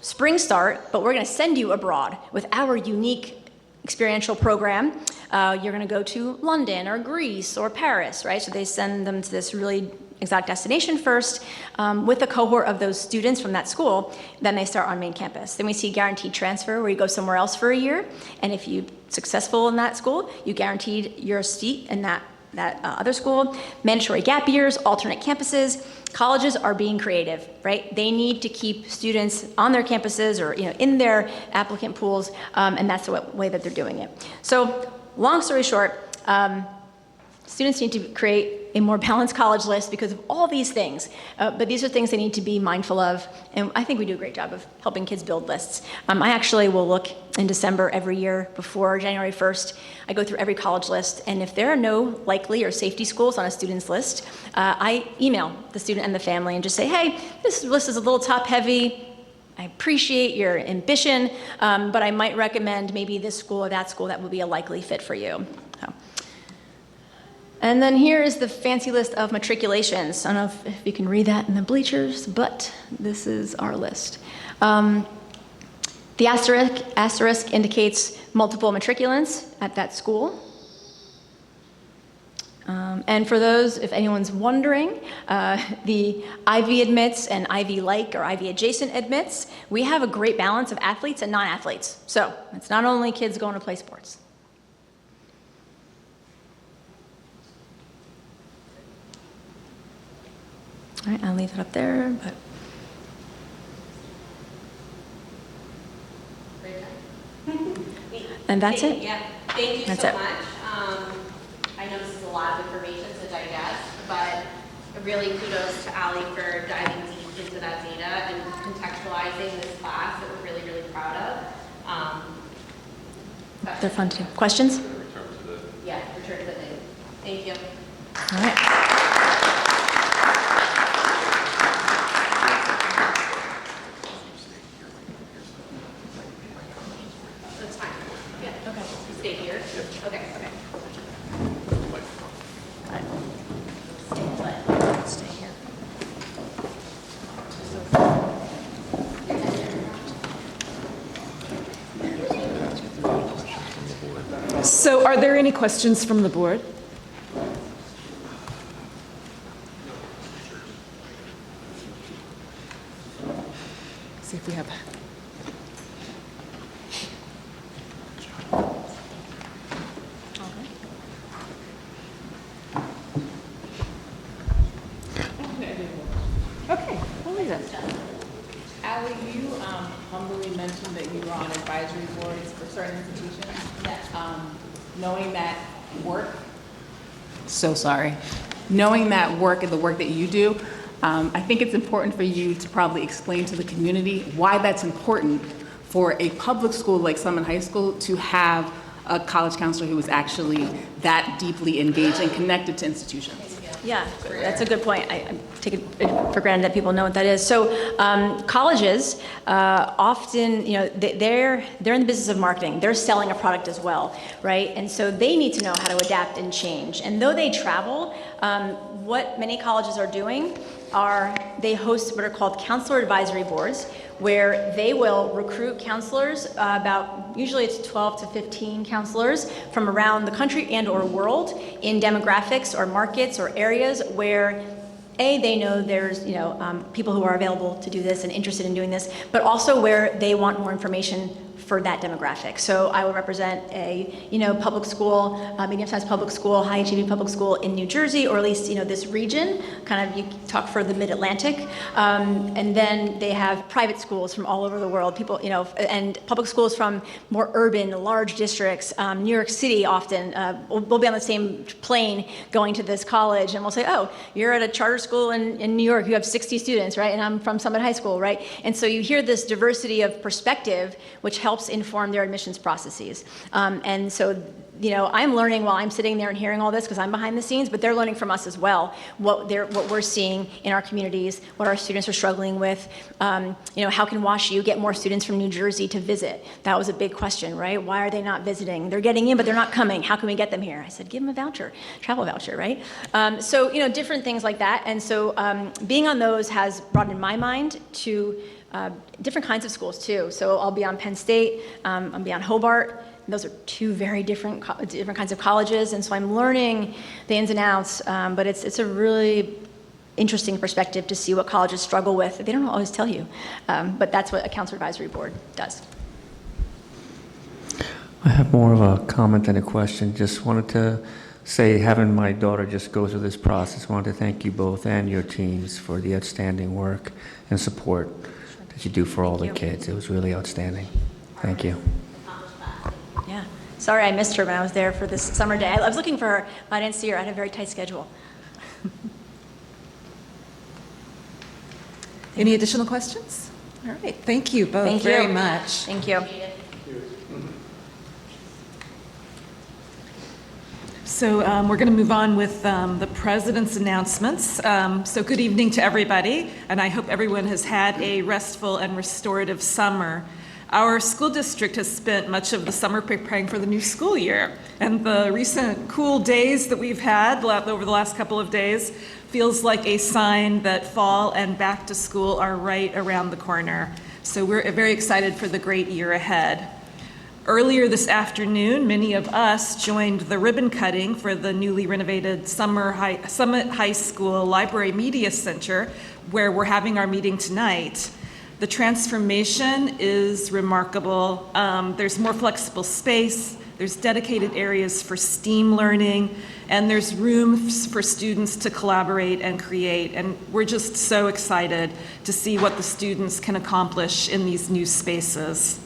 spring start, but we're going to send you abroad with our unique experiential program. You're going to go to London or Greece or Paris, right? So they send them to this really exotic destination first with a cohort of those students from that school. Then they start on main campus. Then we see guaranteed transfer where you go somewhere else for a year. And if you're successful in that school, you guaranteed your seat in that other school. Mandatory gap years, alternate campuses. Colleges are being creative, right? They need to keep students on their campuses or in their applicant pools, and that's the way that they're doing it. So, long story short, students need to create a more balanced college list because of all these things. But these are things they need to be mindful of, and I think we do a great job of helping kids build lists. I actually will look in December every year before January 1st. I go through every college list, and if there are no likely or safety schools on a student's list, I email the student and the family and just say, hey, this list is a little top-heavy. I appreciate your ambition, but I might recommend maybe this school or that school that would be a likely fit for you. So. And then here is the fancy list of matriculations. I don't know if you can read that in the bleachers, but this is our list. The asterisk indicates multiple matriculants at that school. And for those, if anyone's wondering, the Ivy admits and Ivy-like or Ivy-adjacent admits, we have a great balance of athletes and non-athletes. So it's not only kids going to play sports. All right, I'll leave it up there, but. And that's it. Yeah, thank you That's so it. much. I know this is a lot of information to digest, but really kudos to Ali for diving deep into that data and contextualizing this class that we're really, really proud of. They're fun too. Questions? Yeah, return to the thing. Thank you. All right. That's fine. Yeah, okay. Stay here? Okay, okay. Stay here. So are there any questions from the board? See if we have. Okay, we'll leave it. Ally, you humbly mentioned that you were on advisory boards for certain institutions. Yes. Knowing that work, knowing that work and the work that you do, I think it's important for you to probably explain to the community why that's important for a public school like Summit High School to have a college counselor who is actually that deeply engaged and connected to institutions. Yeah, that's a good point. I take it for granted that people know what that is. So colleges often, they're in the business of marketing. They're selling a product as well, right? And so they need to know how to adapt and change. And though they travel, what many colleges are doing are they host what are called counselor advisory boards, where they will recruit counselors, usually it's 12 to 15 counselors from around the country and or world in demographics or markets or areas where they know there's people who are available to do this and interested in doing this, but also where they want more information for that demographic. So I would represent a, public school, medium-sized public school, high-achieving public school in New Jersey, or at least, this region, kind of you talk for the Mid-Atlantic. And then they have private schools from all over the world, people, and public schools from more urban, large districts. New York City often, we'll be on the same plane going to this college, and we'll say, oh, you're at a charter school in New York, you have 60 students, right? And I'm from Summit High School, right? And so you hear this diversity of perspective, which helps inform their admissions processes. And so, I'm learning while I'm sitting there and hearing all this, because I'm behind the scenes, but they're learning from us as well, what we're seeing in our communities, what our students are struggling with. How can WashU get more students from New Jersey to visit? That was a big question, right? Why are they not visiting? They're getting in, but they're not coming. How can we get them here? I said, give them a voucher, travel voucher, right? So, different things like that. And so being on those has broadened my mind to different kinds of schools too. So I'll be on Penn State, I'll be on Hobart. Those are two very different kinds of colleges, and so I'm learning the ins and outs, but it's a really interesting perspective to see what colleges struggle with. They don't always tell you, but that's what a counselor advisory board does. I have more of a comment than a question. Just wanted to say, having my daughter just go through this process, wanted to thank you both and your teams for the outstanding work and support that you do for all the kids. It was really outstanding. Thank you. Yeah. Sorry I missed her when I was there for this summer day. I was looking for her, but I didn't see her. I had a very tight schedule. Any additional questions? All right, thank you both Thank you very much. Thank you. So we're going to move on with the president's announcements. So good evening to everybody, and I hope everyone has had a restful and restorative summer. Our school district has spent much of the summer preparing for the new school year, and the recent cool days that we've had over the last couple of days feels like a sign that fall and back to school are right around the corner. So we're very excited for the great year ahead. Earlier this afternoon, many of us joined the ribbon cutting for the newly renovated Summit High School Library Media Center, where we're having our meeting tonight. The transformation is remarkable. There's more flexible space, there's dedicated areas for STEAM learning, and there's room for students to collaborate and create. And we're just so excited to see what the students can accomplish in these new spaces.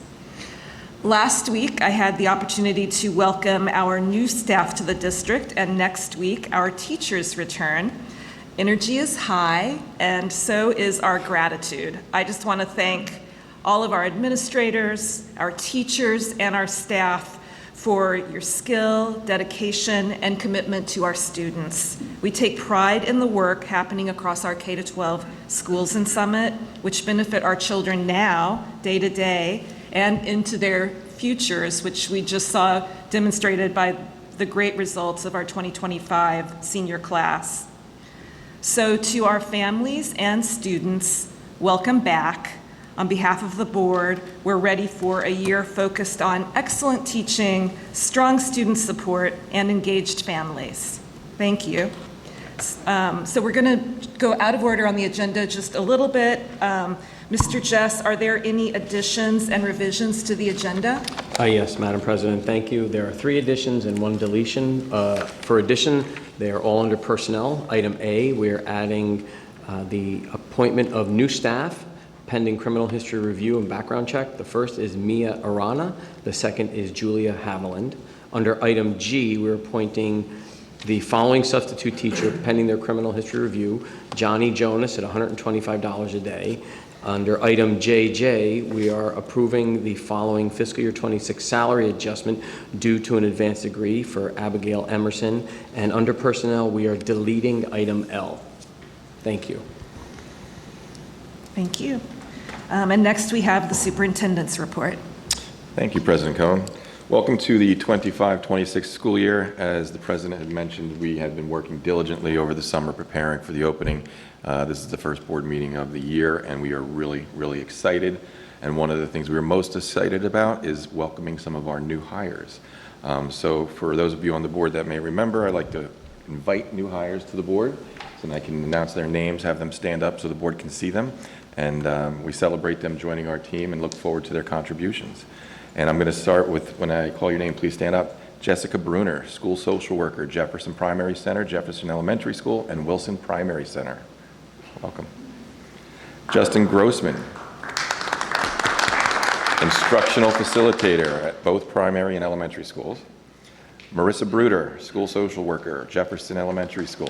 Last week, I had the opportunity to welcome our new staff to the district, and next week, our teachers return. Energy is high, and so is our gratitude. I just want to thank all of our administrators, our teachers, and our staff for your skill, dedication, and commitment to our students. We take pride in the work happening across our K-12 schools in Summit, which benefit our children now, day to day, and into their futures, which we just saw demonstrated by the great results of our 2025 senior class. So to our families and students, welcome back. On behalf of the board, we're ready for a year focused on excellent teaching, strong student support, and engaged families. Thank you. So we're going to go out of order on the agenda just a little bit. Mr. Jess, are there any additions and revisions to the agenda? Yes, Madam President, thank you. There are 3 additions and 1 deletion. For addition, they are all under personnel. Item A, we're adding the appointment of new staff pending criminal history review and background check. The first is Mia Arana. The second is Julia Haviland. Under item G, we're appointing the following substitute teacher pending their criminal history review: Johnny Jonas at $125 a day. Under item JJ, we are approving the following fiscal year 26 salary adjustment due to an advanced degree for Abigail Emerson. And under personnel, we are deleting item L. Thank you. Thank you. And next we have the superintendent's report. Thank you, President Cohen. Welcome to the 25-26 school year. As the president had mentioned, we have been working diligently over the summer preparing for the opening. This is the first board meeting of the year, and we are really, really excited. And one of the things we are most excited about is welcoming some of our new hires. So for those of you on the board that may remember, I'd like to invite new hires to the board, so I can announce their names, have them stand up so the board can see them, and we celebrate them joining our team and look forward to their contributions. And I'm going to start with, when I call your name, please stand up. Jessica Bruner, school social worker, Jefferson Primary Center, Jefferson Elementary School, and Wilson Primary Center. Welcome. Justin Grossman, instructional facilitator at both primary and elementary schools. Marissa Bruder, school social worker, Jefferson Elementary School.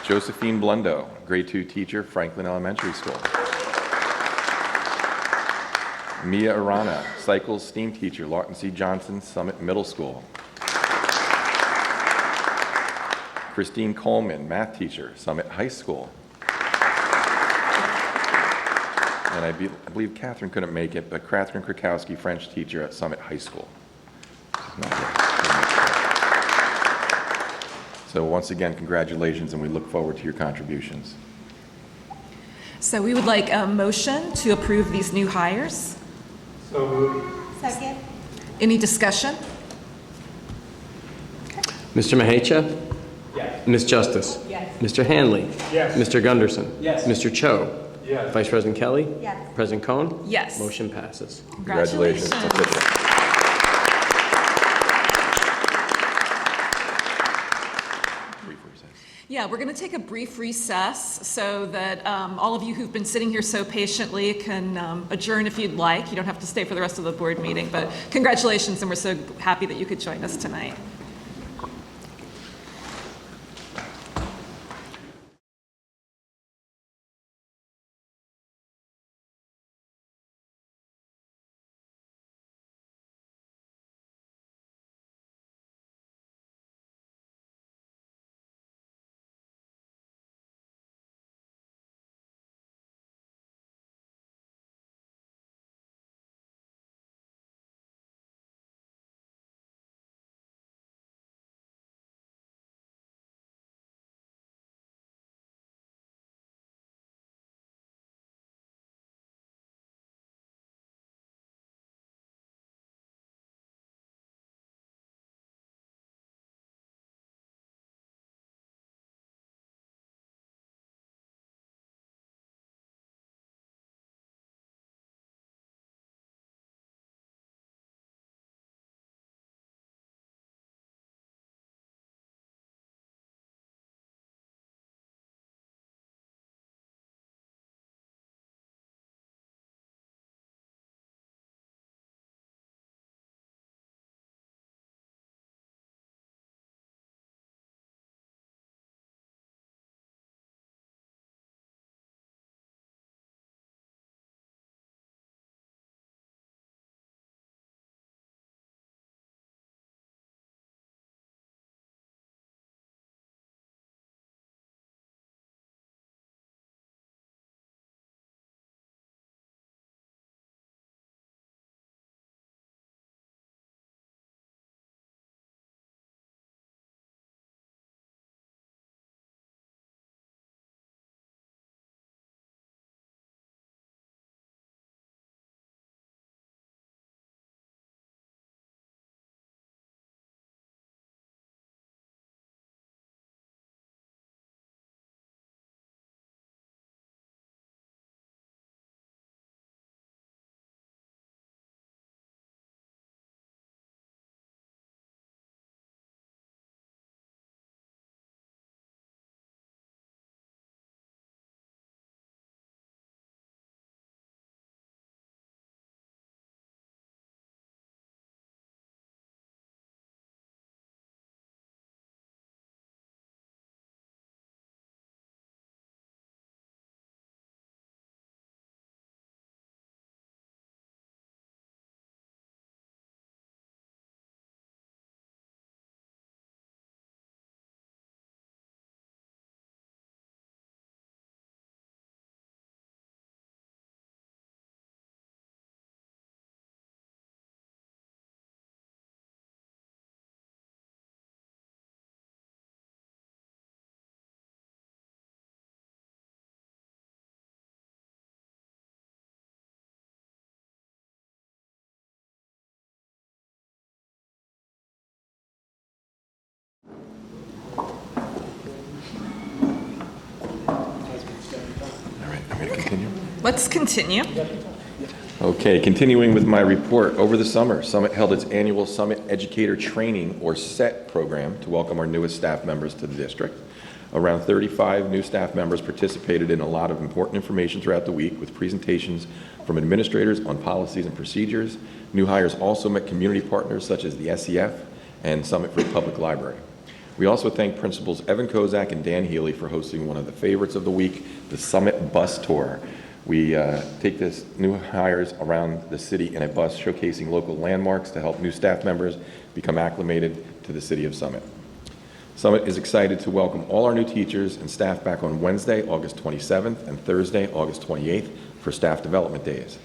Josephine Blundo, grade 2 teacher, Franklin Elementary School. Mia Arana, cycles STEAM teacher, Lawton C. Johnson, Summit Middle School. Christine Coleman, math teacher, Summit High School. And I believe Catherine couldn't make it, but Catherine Krakowski, French teacher at Summit High School. So once again, congratulations, and we look forward to your contributions. So we would like a motion to approve these new hires. Second. Any discussion? Mr. Mahecha? Yes. Ms. Justice? Yes. Mr. Hanley? Yes. Mr. Gunderson? Yes. Mr. Cho? Yes. Vice President Kelly? Yes. President Cohen? Yes. Motion passes. Congratulations. It's official. Brief recess. Yeah, we're going to take a brief recess so that all of you who've been sitting here so patiently can adjourn if you'd like. You don't have to stay for the rest of the board meeting, but congratulations, and we're so happy that you could join us tonight. All right, I'm going to continue. Let's continue. Okay, continuing with my report. Over the summer, Summit held its annual Summit Educator Training, or SET, program to welcome our newest staff members to the district. Around 35 new staff members participated in a lot of important information throughout the week with presentations from administrators on policies and procedures. New hires also met community partners such as the SEF and Summit Free Public Library. We also thank Principals Evan Kozak and Dan Healy for hosting one of the favorites of the week, the Summit Bus Tour. We take this new hires around the city in a bus showcasing local landmarks to help new staff members become acclimated to the city of Summit. Summit is excited to welcome all our new teachers and staff back on Wednesday, August 27th and Thursday, August 28th for staff development days.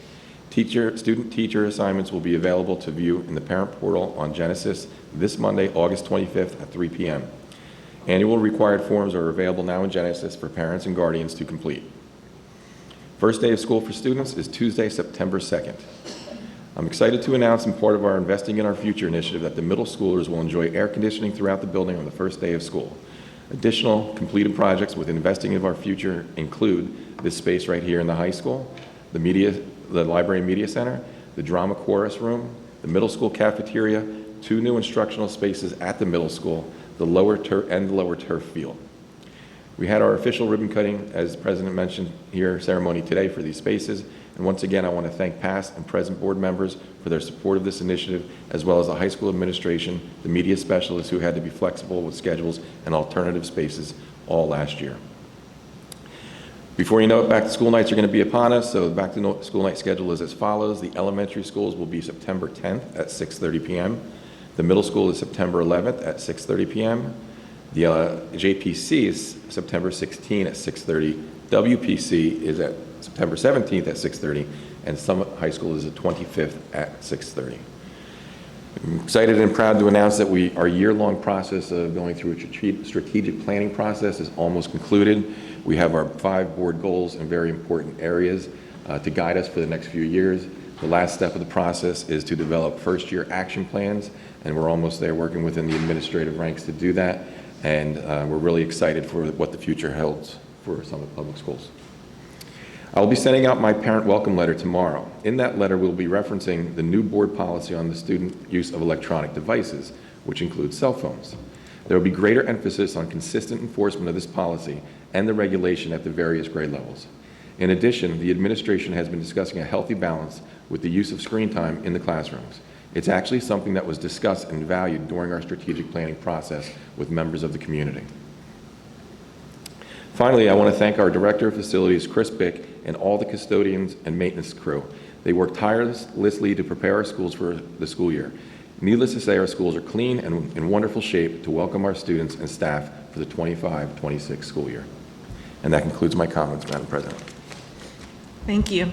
Student teacher assignments will be available to view in the parent portal on Genesis this Monday, August 25th at 3 p.m. Annual required forms are available now in Genesis for parents and guardians to complete. First day of school for students is Tuesday, September 2nd. I'm excited to announce, in part of our Investing in Our Future initiative, that the middle schoolers will enjoy air conditioning throughout the building on the first day of school. Additional completed projects with Investing in Our Future include this space right here in the high school, the Library and Media Center, the Drama Chorus Room, the middle school cafeteria, 2 new instructional spaces at the middle school, the lower turf field. We had our official ribbon cutting, as the President mentioned here, ceremony today for these spaces. And once again, I want to thank past and present board members for their support of this initiative, as well as the high school administration, the media specialists who had to be flexible with schedules and alternative spaces all last year. Before you know it, back to school nights are going to be upon us, so the back to school night schedule is as follows. The elementary schools will be September 10th at 6:30 p.m. The middle school is September 11th at 6:30 p.m. The JPC is September 16th at 6:30. WPC is at September 17th at 6:30, and Summit High School is the 25th at 6:30. I'm excited and proud to announce that our year-long process of going through a strategic planning process is almost concluded. We have our 5 board goals in very important areas to guide us for the next few years. The last step of the process is to develop first-year action plans, and we're almost there working within the administrative ranks to do that, and we're really excited for what the future holds for Summit Public Schools. I'll be sending out my parent welcome letter tomorrow. In that letter, we'll be referencing the new board policy on the student use of electronic devices, which includes cell phones. There will be greater emphasis on consistent enforcement of this policy and the regulation at the various grade levels. In addition, the administration has been discussing a healthy balance with the use of screen time in the classrooms. It's actually something that was discussed and valued during our strategic planning process with members of the community. Finally, I want to thank our Director of Facilities, Chris Bick, and all the custodians and maintenance crew. They work tirelessly to prepare our schools for the school year. Needless to say, our schools are clean and in wonderful shape to welcome our students and staff for the 25-26 school year. And that concludes my comments, Madam President. Thank you.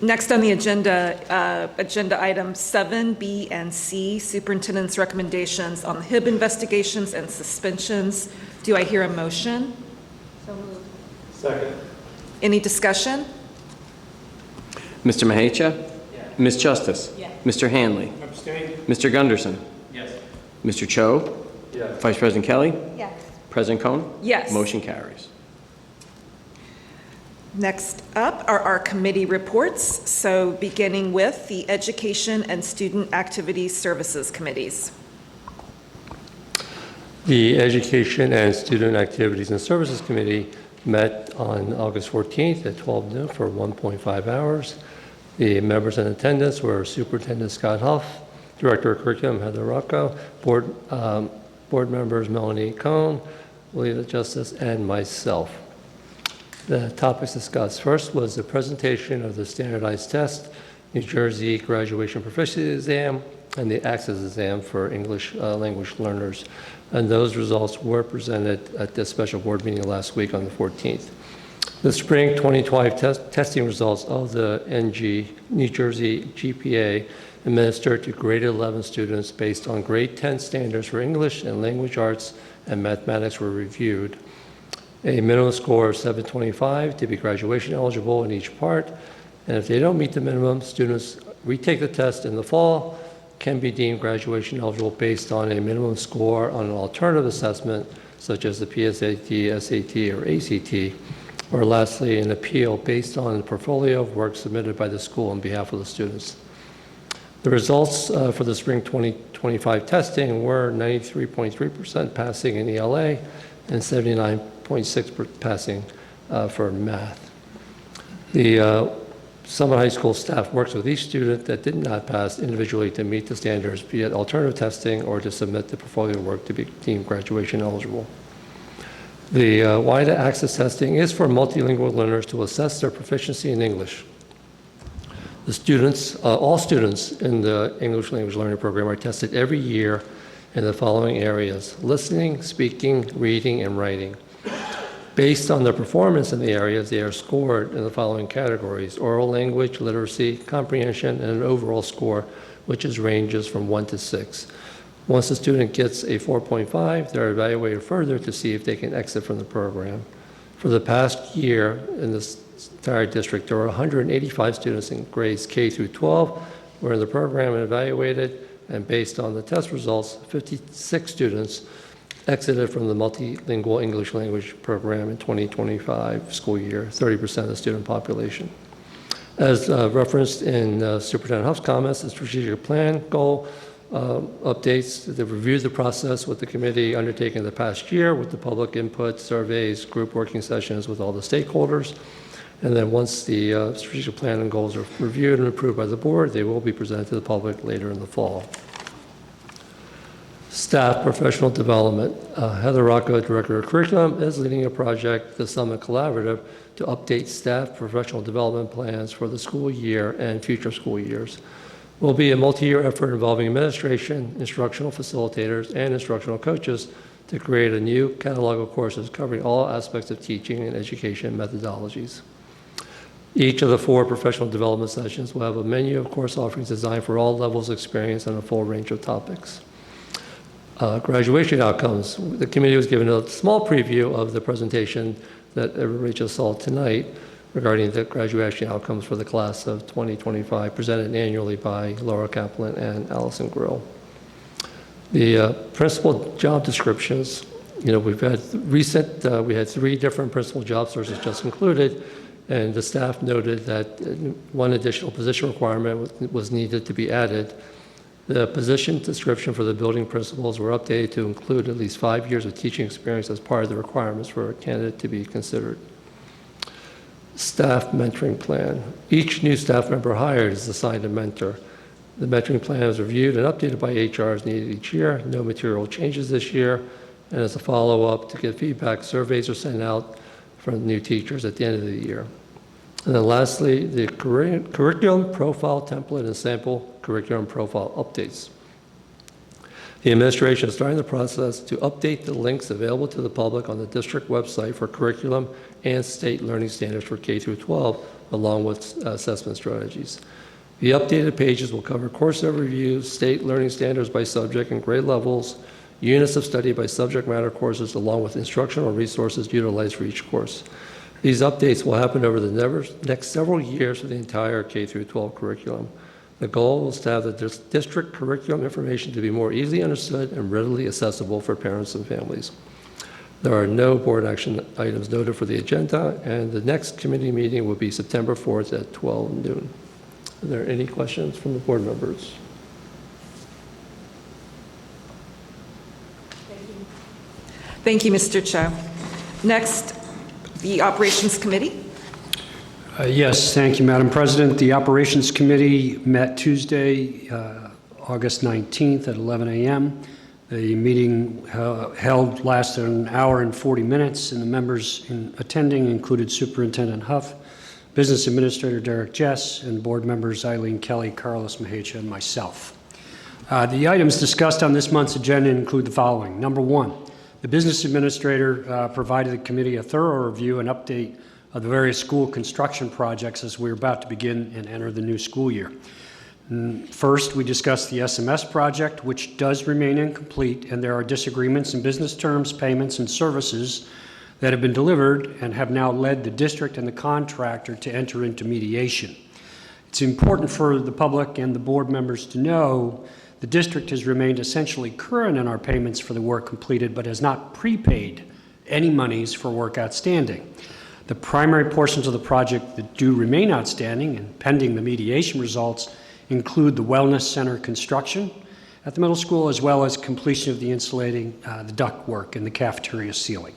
Next on the agenda, agenda items 7, B, and C, Superintendent's recommendations on the HIB investigations and suspensions. Do I hear a motion? So moved. Second. Any discussion? Mr. Mahecha? Yes. Ms. Justice? Yes. Mr. Hanley? Abstain. Mr. Gunderson? Yes. Mr. Cho? Yes. Vice President Kelly? Yes. President Cohen? Yes. Motion carries. Next up are our committee reports. So beginning with the Education and Student Activities Services Committees. The Education and Student Activities and Services Committee met on August 14th at 12 noon for 1.5 hours. The members in attendance were Superintendent Scott Huff, Director of Curriculum Heather Rocco, board members Melanie Cohn, Leila Justice, and myself. The topics discussed first was the presentation of the standardized test, New Jersey Graduation Proficiency Exam, and the Access Exam for English language learners. And those results were presented at the special board meeting last week on the 14th. The spring 2012 testing results of the New Jersey GPA administered to grade 11 students based on grade 10 standards for English and language arts and mathematics were reviewed. A minimum score of 725 to be graduation eligible in each part. And if they don't meet the minimum, students retake the test in the fall, can be deemed graduation eligible based on a minimum score on an alternative assessment, such as the PSAT, SAT, or ACT. Or lastly, an appeal based on the portfolio of work submitted by the school on behalf of the students. The results for the spring 2025 testing were 93.3% passing in ELA and 79.6% passing for math. The Summit High School staff works with each student that did not pass individually to meet the standards, be it alternative testing or to submit the portfolio work to be deemed graduation eligible. The WIDA access testing is for multilingual learners to assess their proficiency in English. The students, all students in the English language learning program are tested every year in the following areas: listening, speaking, reading, and writing. Based on their performance in the areas, they are scored in the following categories: oral language, literacy, comprehension, and an overall score, which ranges from 1 to 6. Once a student gets a 4.5, they're evaluated further to see if they can exit from the program. For the past year in this entire district, there were 185 students in grades K through 12 who were in the program and evaluated, and based on the test results, 56 students exited from the multilingual English language program in 2025 school year, 30% of the student population. As referenced in Superintendent Huff's comments, the strategic plan goal updates. They've reviewed the process with the committee undertaken the past year with the public input, surveys, group working sessions with all the stakeholders. And then once the strategic plan and goals are reviewed and approved by the board, they will be presented to the public later in the fall. Staff professional development. Heather Rocco, Director of Curriculum, is leading a project, the Summit Collaborative, to update staff professional development plans for the school year and future school years. It will be a multi-year effort involving administration, instructional facilitators, and instructional coaches to create a new catalog of courses covering all aspects of teaching and education methodologies. Each of the 4 professional development sessions will have a menu of course offerings designed for all levels of experience and a full range of topics. Graduation outcomes. The committee was given a small preview of the presentation that everybody just saw tonight regarding the graduation outcomes for the class of 2025, presented annually by Laura Kaplan and Allison Grill. The principal job descriptions, we've had we had 3 different principal job searches just concluded, and the staff noted that 1 additional position requirement was needed to be added. The position description for the building principals were updated to include at least 5 years of teaching experience as part of the requirements for a candidate to be considered. Staff mentoring plan. Each new staff member hired is assigned a mentor. The mentoring plan is reviewed and updated by HR as needed each year. No material changes this year. And as a follow-up to get feedback, surveys are sent out from new teachers at the end of the year. And then lastly, the curriculum profile template and sample curriculum profile updates. The administration is starting the process to update the links available to the public on the district website for curriculum and state learning standards for K through 12, along with assessment strategies. The updated pages will cover course overviews, state learning standards by subject and grade levels, units of study by subject matter courses, along with instructional resources utilized for each course. These updates will happen over the next several years for the entire K through 12 curriculum. The goal is to have the district curriculum information to be more easily understood and readily accessible for parents and families. There are no board action items noted for the agenda, and the next committee meeting will be September 4th at 12 noon. Are there any questions from the board members? Thank you, Mr. Cho. Next, the Operations Committee. Yes, thank you, Madam President. The Operations Committee met Tuesday, August 19th at 11 a.m. The meeting lasted an hour and 40 minutes, and the members attending included Superintendent Huff, Business Administrator Derek Jess, and board members Eileen Kelly, Carlos Mahecha, and myself. The items discussed on this month's agenda include the following. Number 1, the Business Administrator provided the committee a thorough review and update of the various school construction projects as we're about to begin and enter the new school year. First, we discussed the SMS project, which does remain incomplete, and there are disagreements in business terms, payments, and services that have been delivered and have now led the district and the contractor to enter into mediation. It's important for the public and the board members to know the district has remained essentially current in our payments for the work completed, but has not prepaid any monies for work outstanding. The primary portions of the project that do remain outstanding and pending the mediation results include the Wellness Center construction at the middle school, as well as completion of the insulating, the duct work and the cafeteria ceiling.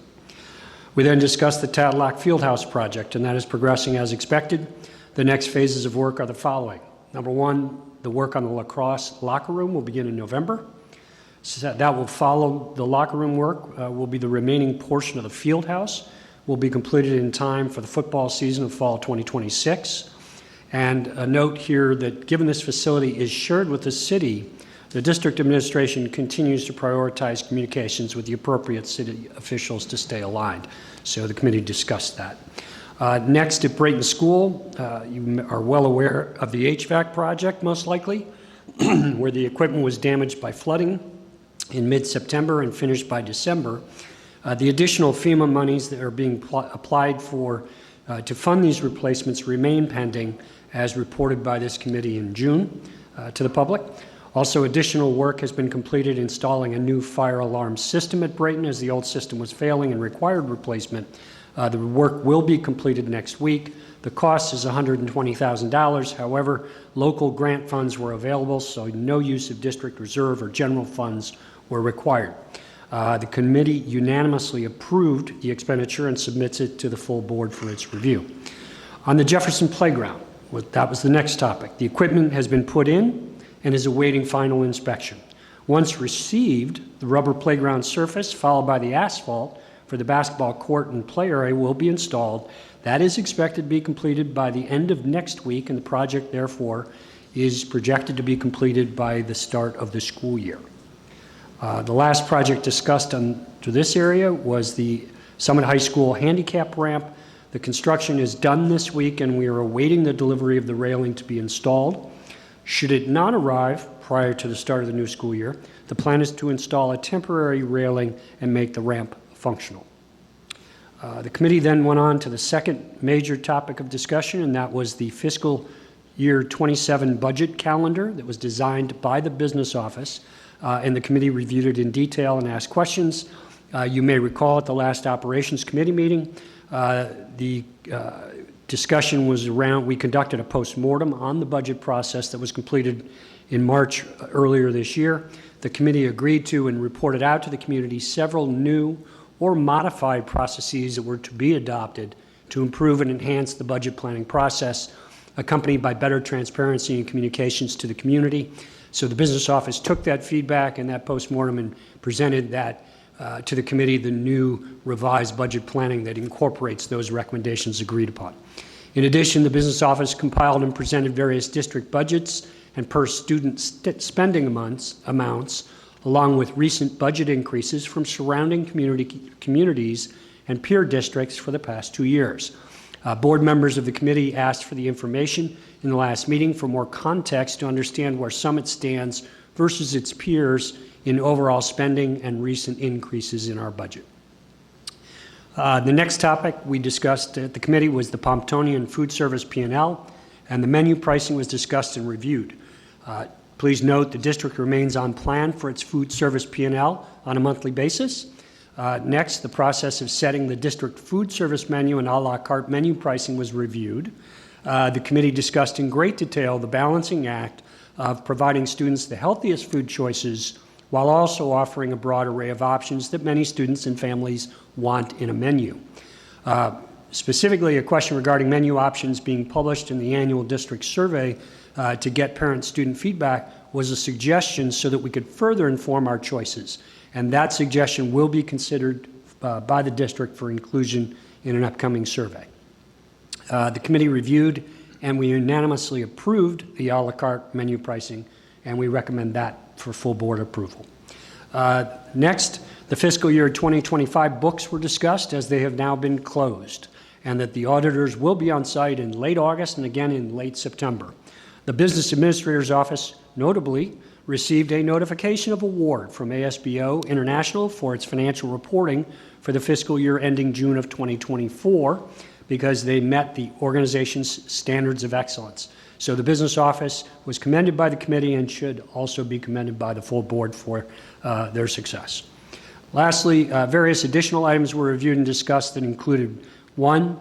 We then discussed the Tadlock Fieldhouse project, and that is progressing as expected. The next phases of work are the following. Number one, the work on the lacrosse locker room will begin in November. So that will follow the locker room work, will be the remaining portion of the field house, will be completed in time for the football season of fall 2026. And a note here that given this facility is shared with the city, the district administration continues to prioritize communications with the appropriate city officials to stay aligned. So the committee discussed that. Next, at Brayton School, you are well aware of the HVAC project, most likely, where the equipment was damaged by flooding in mid-September and finished by December. The additional FEMA monies that are being applied for to fund these replacements remain pending, as reported by this committee in June to the public. Also, additional work has been completed installing a new fire alarm system at Brayton, as the old system was failing and required replacement. The work will be completed next week. The cost is $120,000. However, local grant funds were available, so no use of district reserve or general funds were required. The committee unanimously approved the expenditure and submits it to the full board for its review. On the Jefferson Playground, that was the next topic. The equipment has been put in and is awaiting final inspection. Once received, the rubber playground surface, followed by the asphalt for the basketball court and play area, will be installed. That is expected to be completed by the end of next week, and the project, therefore, is projected to be completed by the start of the school year. The last project discussed to this area was the Summit High School handicap ramp. The construction is done this week, and we are awaiting the delivery of the railing to be installed. Should it not arrive prior to the start of the new school year, the plan is to install a temporary railing and make the ramp functional. The committee then went on to the second major topic of discussion, and that was the fiscal year 27 budget calendar that was designed by the business office, and the committee reviewed it in detail and asked questions. You may recall at the last operations committee meeting, the discussion was around, we conducted a post-mortem on the budget process that was completed in March earlier this year. The committee agreed to and reported out to the community several new or modified processes that were to be adopted to improve and enhance the budget planning process, accompanied by better transparency and communications to the community. So the business office took that feedback and that post-mortem and presented that to the committee, the new revised budget planning that incorporates those recommendations agreed upon. In addition, the business office compiled and presented various district budgets and per student spending amounts, along with recent budget increases from surrounding communities and peer districts for the past 2 years. Board members of the committee asked for the information in the last meeting for more context to understand where Summit stands versus its peers in overall spending and recent increases in our budget. The next topic we discussed at the committee was the Pomptonian Food Service P&L, and the menu pricing was discussed and reviewed. Please note the district remains on plan for its food service P&L on a monthly basis. Next, the process of setting the district food service menu and a la carte menu pricing was reviewed. The committee discussed in great detail the balancing act of providing students the healthiest food choices while also offering a broad array of options that many students and families want in a menu. Specifically, a question regarding menu options being published in the annual district survey to get parent-student feedback was a suggestion so that we could further inform our choices. And that suggestion will be considered by the district for inclusion in an upcoming survey. The committee reviewed and we unanimously approved the a la carte menu pricing, and we recommend that for full board approval. Next, the fiscal year 2025 books were discussed as they have now been closed, and that the auditors will be on site in late August and again in late September. The Business Administrator's Office, notably, received a notification of award from ASBO International for its financial reporting for the fiscal year ending June of 2024 because they met the organization's standards of excellence. So the business office was commended by the committee and should also be commended by the full board for their success. Lastly, various additional items were reviewed and discussed that included One,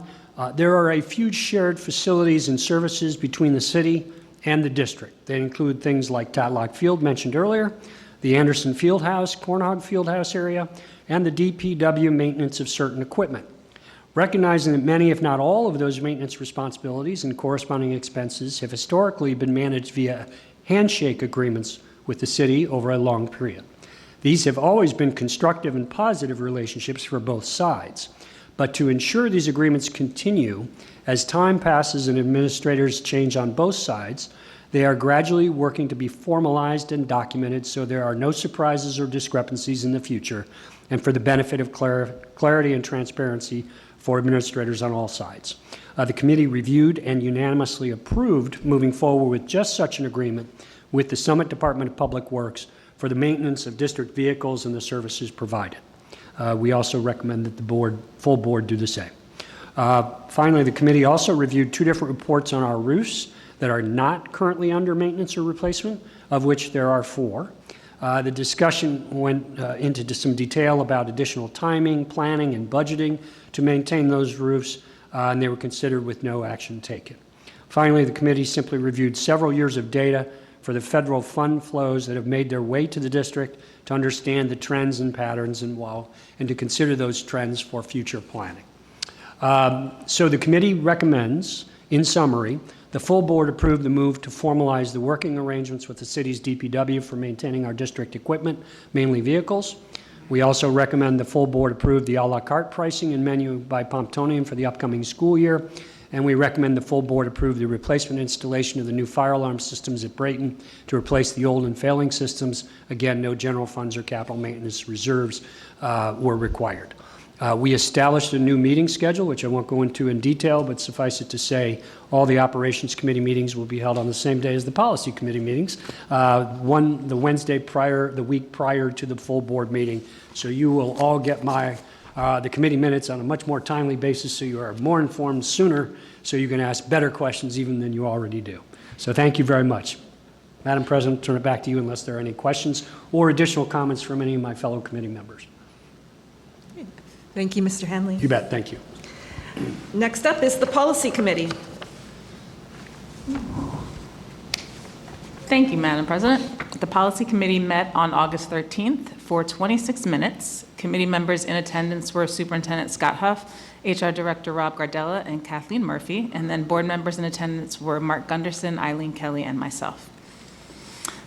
there are a few shared facilities and services between the city and the district. They include things like Tatlock Field, mentioned earlier, the Anderson Fieldhouse, Cornhog Fieldhouse area, and the DPW maintenance of certain equipment. Recognizing that many, if not all, of those maintenance responsibilities and corresponding expenses have historically been managed via handshake agreements with the city over a long period. These have always been constructive and positive relationships for both sides. But to ensure these agreements continue, as time passes and administrators change on both sides, they are gradually working to be formalized and documented so there are no surprises or discrepancies in the future, and for the benefit of clarity and transparency for administrators on all sides. The committee reviewed and unanimously approved moving forward with just such an agreement with the Summit Department of Public Works for the maintenance of district vehicles and the services provided. We also recommend that the full board do the same. Finally, the committee also reviewed 2 different reports on our roofs that are not currently under maintenance or replacement, of which there are 4. The discussion went into some detail about additional timing, planning, and budgeting to maintain those roofs, and they were considered with no action taken. Finally, the committee simply reviewed several years of data for the federal fund flows that have made their way to the district to understand the trends and patterns and to consider those trends for future planning. So the committee recommends, in summary, the full board approve the move to formalize the working arrangements with the city's DPW for maintaining our district equipment, mainly vehicles. We also recommend the full board approve the a la carte pricing and menu by Pomptonian for the upcoming school year. And we recommend the full board approve the replacement installation of the new fire alarm systems at Brayton to replace the old and failing systems. Again, no general funds or capital maintenance reserves were required. We established a new meeting schedule, which I won't go into in detail, but suffice it to say, all the Operations Committee meetings will be held on the same day as the Policy Committee meetings, the Wednesday the week prior to the full board meeting. So you will all get the committee minutes on a much more timely basis, so you are more informed sooner, so you can ask better questions even than you already do. So thank you very much. Madam President, turn it back to you unless there are any questions or additional comments from any of my fellow committee members. Thank you, Mr. Hanley. You bet. Thank you. Next up is the Policy Committee. Thank you, Madam President. The Policy Committee met on August 13th for 26 minutes. Committee members in attendance were Superintendent Scott Huff, HR Director Rob Gardella, and Kathleen Murphy, and then board members in attendance were Mark Gunderson, Eileen Kelly, and myself.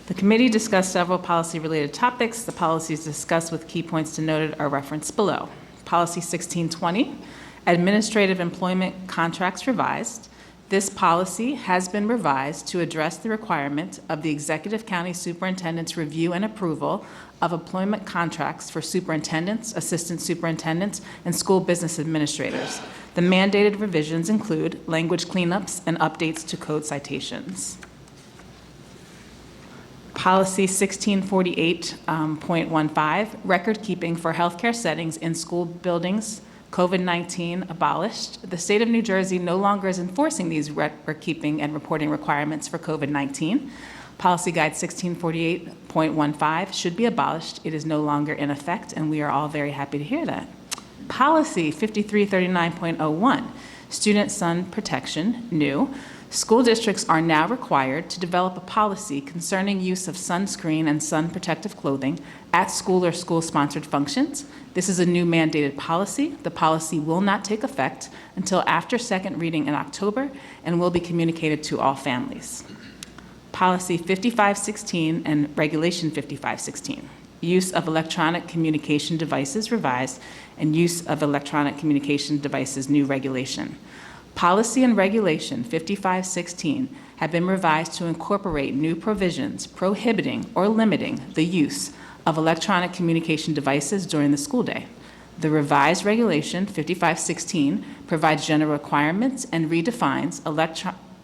The committee discussed several policy-related topics. The policies discussed with key points denoted are referenced below. Policy 1620, Administrative Employment Contracts Revised. This policy has been revised to address the requirement of the Executive County Superintendent's review and approval of employment contracts for superintendents, assistant superintendents, and school business administrators. The mandated revisions include language cleanups and updates to code citations. Policy 1648.15, record keeping for healthcare settings in school buildings, COVID-19 abolished. The state of New Jersey no longer is enforcing these record keeping and reporting requirements for COVID-19. Policy Guide 1648.15 should be abolished. It is no longer in effect, and we are all very happy to hear that. Policy 5339.01, Student Sun Protection, new. School districts are now required to develop a policy concerning use of sunscreen and sun protective clothing at school or school-sponsored functions. This is a new mandated policy. The policy will not take effect until after second reading in October and will be communicated to all families. Policy 5516 and Regulation 5516, use of electronic communication devices revised and use of electronic communication devices new regulation. Policy and Regulation 5516 have been revised to incorporate new provisions prohibiting or limiting the use of electronic communication devices during the school day. The revised Regulation 5516 provides general requirements and redefines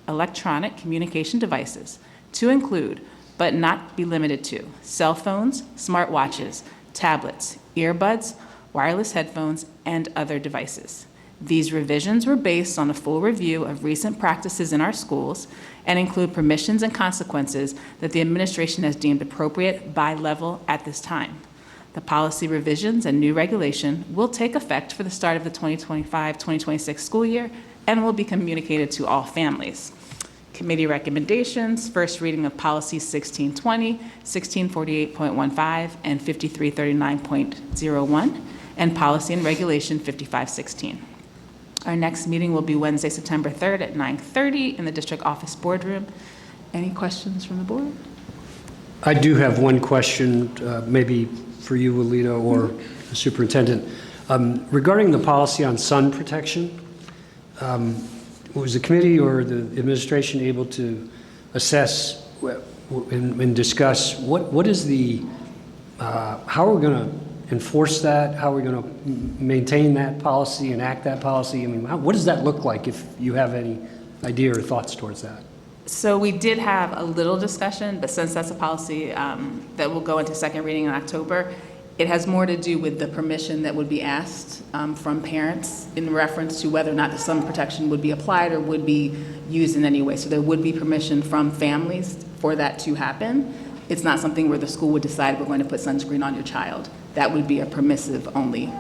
electronic communication devices to include, but not be limited to, cell phones, smartwatches, tablets, earbuds, wireless headphones, and other devices. These revisions were based on a full review of recent practices in our schools and include permissions and consequences that the administration has deemed appropriate by level at this time. The policy revisions and new regulation will take effect for the start of the 2025-2026 school year and will be communicated to all families. Committee recommendations, first reading of policies 1620, 1648.15, and 5339.01, and policy and regulation 5516. Our next meeting will be Wednesday, September 3rd at 9:30 in the district office boardroom. Any questions from the board? I do have one question, maybe for you, Alita, or the superintendent. Regarding the policy on sun protection, was the committee or the administration able to assess and discuss what is the, how are we going to enforce that? How are we going to maintain that policy, enact that policy? I mean, what does that look like, if you have any idea or thoughts towards that? So we did have a little discussion, but since that's a policy that will go into second reading in October, it has more to do with the permission that would be asked from parents in reference to whether or not the sun protection would be applied or would be used in any way. So there would be permission from families for that to happen. It's not something where the school would decide we're going to put sunscreen on your child. That would be a permissive only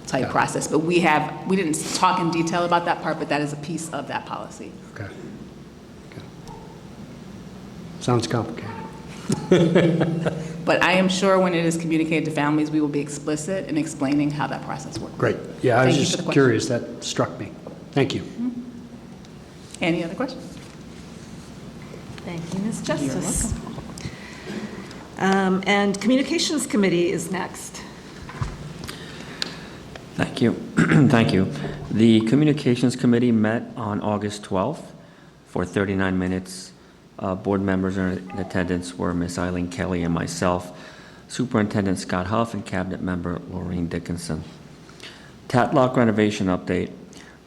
type process. But we didn't talk in detail about that part, but that is a piece of that policy. Okay. Sounds complicated. But I am sure when it is communicated to families, we will be explicit in explaining how that process works. Great. Yeah, I was Thank you for the just question. curious. That struck me. Thank you. Any other questions? Thank you, Ms. Justice. And Communications Committee is next. Thank you. Thank you. The Communications Committee met on August 12th for 39 minutes. Board members in attendance were Ms. Eileen Kelly and myself, Superintendent Scott Huff, and Cabinet Member Laureen Dickinson. Tatlock renovation update.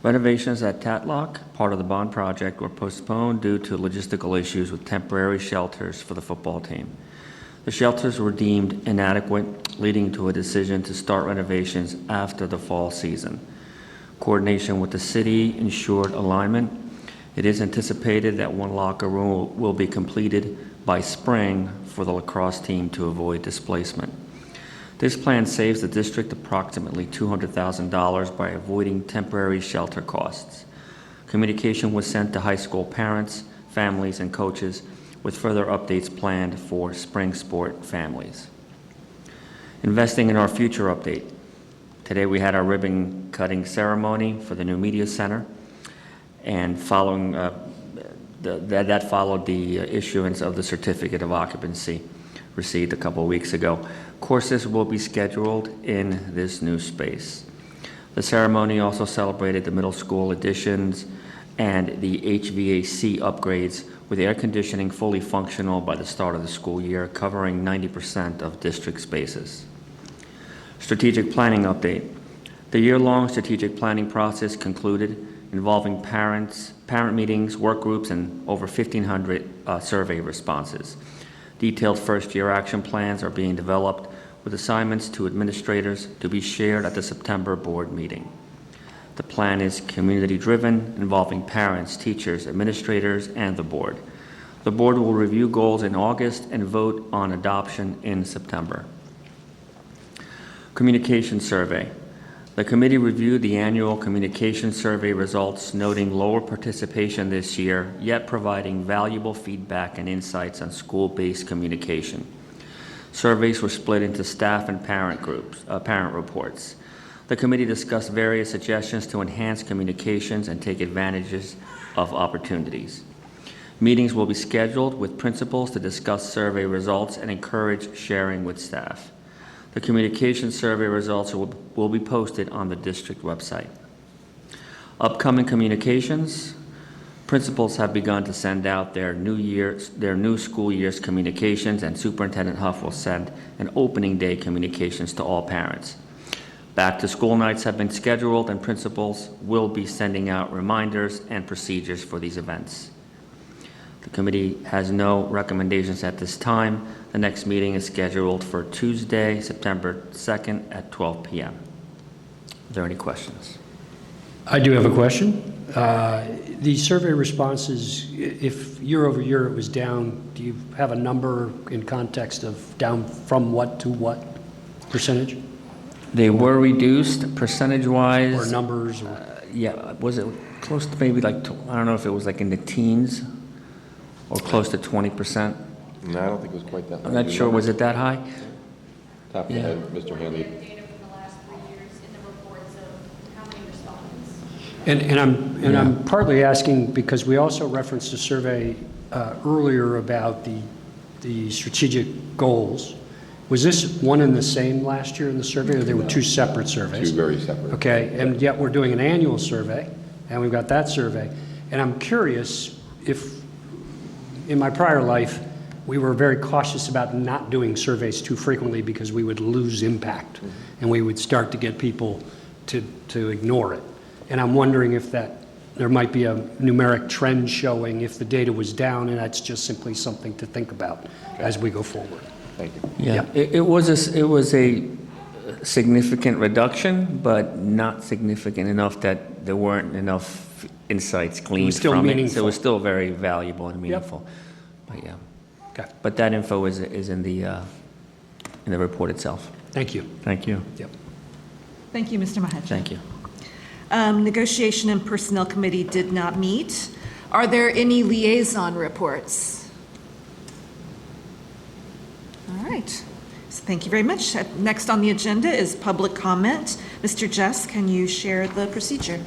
Renovations at Tatlock, part of the bond project, were postponed due to logistical issues with temporary shelters for the football team. The shelters were deemed inadequate, leading to a decision to start renovations after the fall season. Coordination with the city ensured alignment. It is anticipated that one locker room will be completed by spring for the lacrosse team to avoid displacement. This plan saves the district approximately $200,000 by avoiding temporary shelter costs. Communication was sent to high school parents, families, and coaches with further updates planned for spring sport families. Investing in our future update. Today we had our ribbon cutting ceremony for the new media center, and following that followed the issuance of the certificate of occupancy received a couple of weeks ago. Courses will be scheduled in this new space. The ceremony also celebrated the middle school additions and the HVAC upgrades, with air conditioning fully functional by the start of the school year, covering 90% of district spaces. Strategic planning update. The year-long strategic planning process concluded, involving parent meetings, work groups, and over 1,500 survey responses. Detailed first-year action plans are being developed with assignments to administrators to be shared at the September board meeting. The plan is community-driven, involving parents, teachers, administrators, and the board. The board will review goals in August and vote on adoption in September. Communication survey. The committee reviewed the annual communication survey results, noting lower participation this year, yet providing valuable feedback and insights on school-based communication. Surveys were split into staff and parent reports. The committee discussed various suggestions to enhance communications and take advantages of opportunities. Meetings will be scheduled with principals to discuss survey results and encourage sharing with staff. The communication survey results will be posted on the district website. Upcoming communications. Principals have begun to send out their new school year's communications, and Superintendent Huff will send an opening day communications to all parents. Back to school nights have been scheduled, and principals will be sending out reminders and procedures for these events. The committee has no recommendations at this time. The next meeting is scheduled for Tuesday, September 2nd at 12 p.m. Are there any questions? I do have a question. The survey responses, if year over year it was down, do you have a number in context of down from what to what? percentage They were reduced or percentage-wise. numbers? Or Yeah, was it close to maybe like, I don't know if it was like in the teens or close to 20%? No, I don't think it was quite that. I'm not sure, was it that high? Top of the head, Mr. Hanley. Data from the last 3 years in the reports of how many respondents. And I'm partly asking because we also referenced a survey earlier about the strategic goals. Was this one and the same last year in the survey, or there were two separate surveys? Two very separate. Okay, and yet we're doing an annual survey, and we've got that survey. And I'm curious if, in my prior life, we were very cautious about not doing surveys too frequently because we would lose impact, and we would start to get people to ignore it. And I'm wondering if there might be a numeric trend showing if the data was down, and that's just simply something to think about as we go forward. Thank you. Yeah, it was a significant reduction, but not significant enough that there weren't enough insights gleaned still from it. So it meaningful. was still very valuable and meaningful. But yeah, Okay, but that info is in the report itself. thank you. Thank you. Yep. Thank you, Mr. Mahecha. Thank you. Negotiation and Personnel Committee did not meet. Are there any liaison reports? All right. So thank you very much. Next on the agenda is public comment. Mr. Jess, can you share the procedure?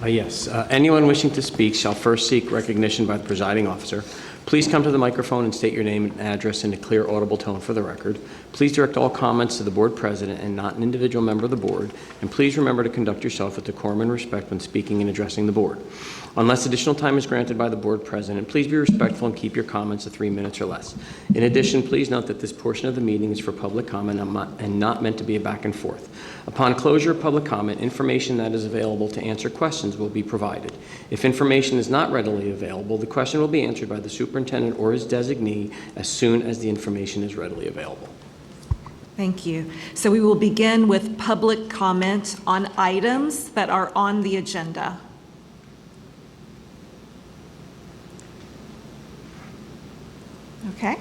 Yes. Anyone wishing to speak shall first seek recognition by the presiding officer. Please come to the microphone and state your name and address in a clear, audible tone for the record. Please direct all comments to the board president and not an individual member of the board. And please remember to conduct yourself with decorum and respect when speaking and addressing the board. Unless additional time is granted by the board president, please be respectful and keep your comments to 3 minutes or less. In addition, please note that this portion of the meeting is for public comment and not meant to be a back and forth. Upon closure of public comment, information that is available to answer questions will be provided. If information is not readily available, the question will be answered by the superintendent or his designee as soon as the information is readily available. Thank you. So we will begin with public comment on items that are on the agenda. Okay.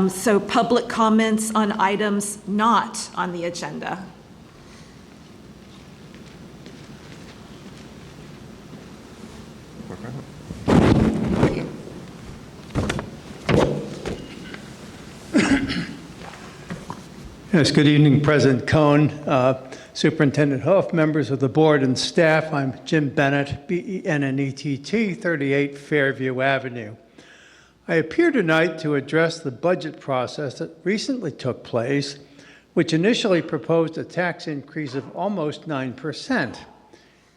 So public comments on items not on the agenda. Thank you. Yes, good evening, President Cohen, Superintendent Hoff, members of the board and staff. I'm Jim Bennett, B-E-N-N-E-T-T, 38 Fairview Avenue. I appear tonight to address the budget process that recently took place, which initially proposed a tax increase of almost 9%.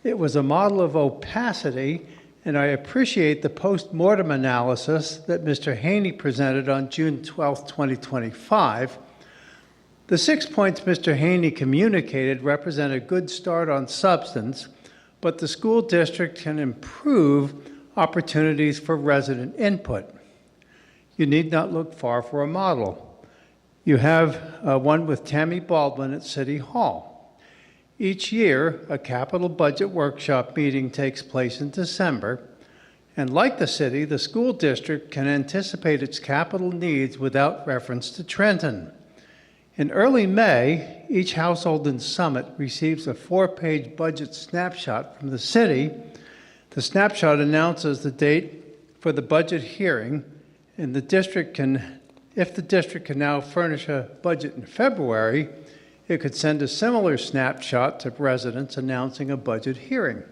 It was a model of opacity, and I appreciate the post-mortem analysis that Mr. Haney presented on June 12, 2025. The 6 points Mr. Haney communicated represent a good start on substance, but the school district can improve opportunities for resident input. You need not look far for a model. You have one with Tammy Baldwin at City Hall. Each year, a capital budget workshop meeting takes place in December, and like the city, the school district can anticipate its capital needs without reference to Trenton. In early May, each household in Summit receives a 4-page budget snapshot from the city. The snapshot announces the date for the budget hearing, and if the district can now furnish a budget in February, it could send a similar snapshot to residents announcing a budget hearing.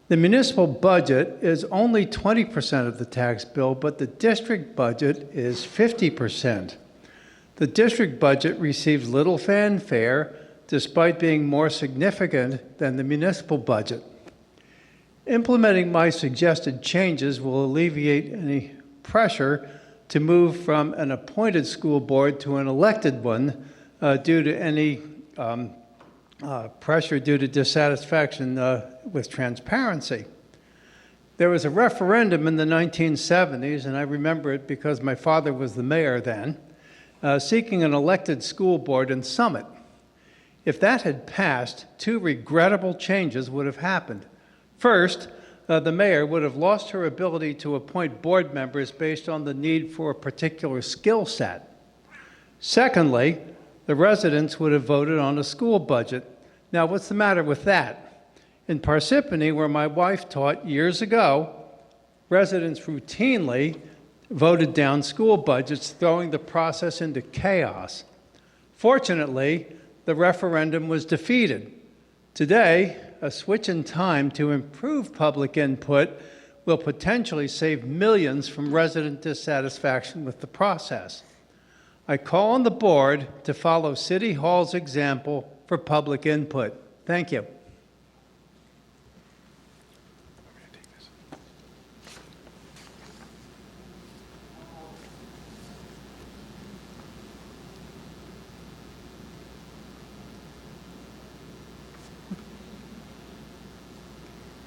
The municipal budget is only 20% of the tax bill, but the district budget is 50%. The district budget receives little fanfare, despite being more significant than the municipal budget. Implementing my suggested changes will alleviate any pressure to move from an appointed school board to an elected one due to any pressure due to dissatisfaction with transparency. There was a referendum in the 1970s, and I remember it because my father was the mayor then, seeking an elected school board in Summit. If that had passed, 2 regrettable changes would have happened. First, the mayor would have lost her ability to appoint board members based on the need for a particular skill set. Secondly, the residents would have voted on a school budget. Now, what's the matter with that? In Parsippany, where my wife taught years ago, residents routinely voted down school budgets, throwing the process into chaos. Fortunately, the referendum was defeated. Today, a switch in time to improve public input will potentially save millions from resident dissatisfaction with the process. I call on the board to follow City Hall's example for public input. Thank you.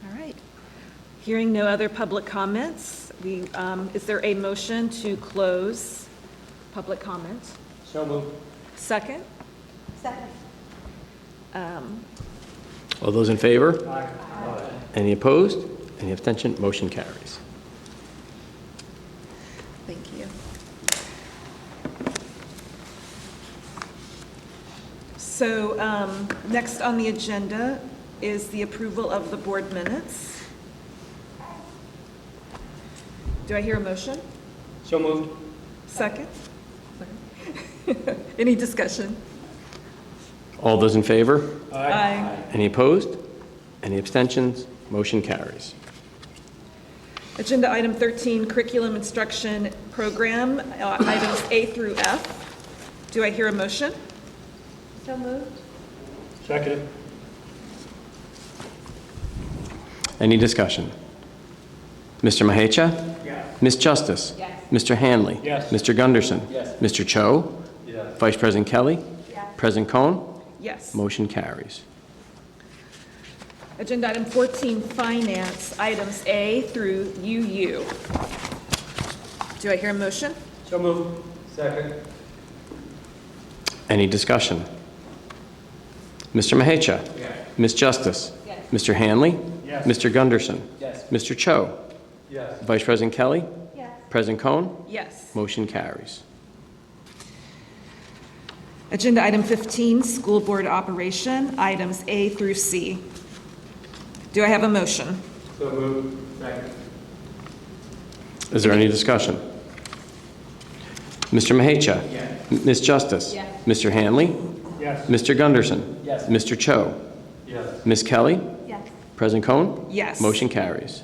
All right. Hearing no other public comments, is there a motion to close public comment? So moved. Second? All those in favor? Aye. Any opposed? Any abstention? Motion carries. Thank you. So next on the agenda is the approval of the board minutes. Do I hear a motion? So moved. Second? Any discussion? All those in favor? Aye. Any opposed? Any abstentions? Motion carries. Agenda item 13, curriculum instruction program, items A through F. Do I hear a motion? So moved. Seconded. Any discussion? Mr. Mahecha? Yes. Ms. Justice? Yes. Mr. Hanley? Yes. Mr. Gunderson? Yes. Mr. Cho? Yes. Vice President Kelly? Yes. President Cohen? Yes. Motion carries. Agenda item 14, finance, items A through UU. Do I hear a motion? So moved. Second. Any discussion? Mr. Mahecha? Yes. Ms. Justice? Yes. Mr. Hanley? Yes. Mr. Gunderson? Yes. Mr. Cho? Yes. Vice President Kelly? Yes. President Cohen? Yes. Motion carries. Agenda item 15, school board operation, items A through C. Do I have a motion? So moved. Second. Is there any discussion? Mr. Mahecha? Yes. Ms. Justice? Yes. Mr. Hanley? Yes. Mr. Gunderson? Yes. Mr. Cho? Yes. Ms. Kelly? Yes. President Cohen? Yes. Motion carries.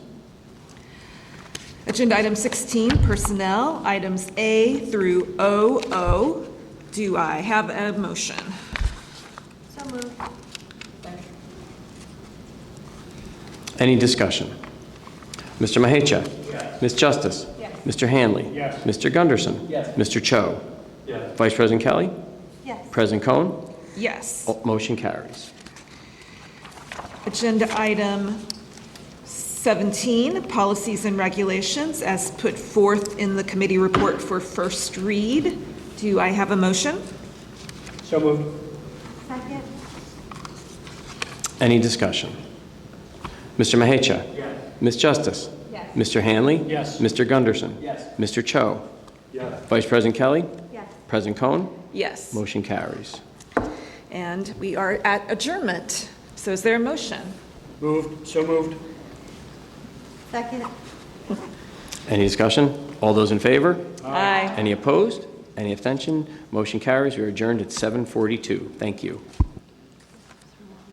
Agenda item 16, personnel, items A through OO. Do I have a motion? So moved. Any discussion? Mr. Mahecha? Yes. Ms. Justice? Yes. Mr. Hanley? Yes. Mr. Gunderson? Yes. Mr. Cho? Yes. Vice President Kelly? Yes. President Cohen? Yes. Motion carries. Agenda item 17, policies and regulations, as put forth in the committee report for first read. Do I have a motion? So moved. Second. Any discussion? Mr. Mahecha? Yes. Ms. Justice? Yes. Mr. Hanley? Yes. Mr. Gunderson? Yes. Mr. Cho? Yes. Vice President Kelly? Yes. President Cohen? Yes. Motion carries. And we are at adjournment. So is there a motion? Moved. So moved. Second. Any discussion? All those in favor? Aye. Any opposed? Any abstention? Motion carries. We are adjourned at 7:42. Thank you.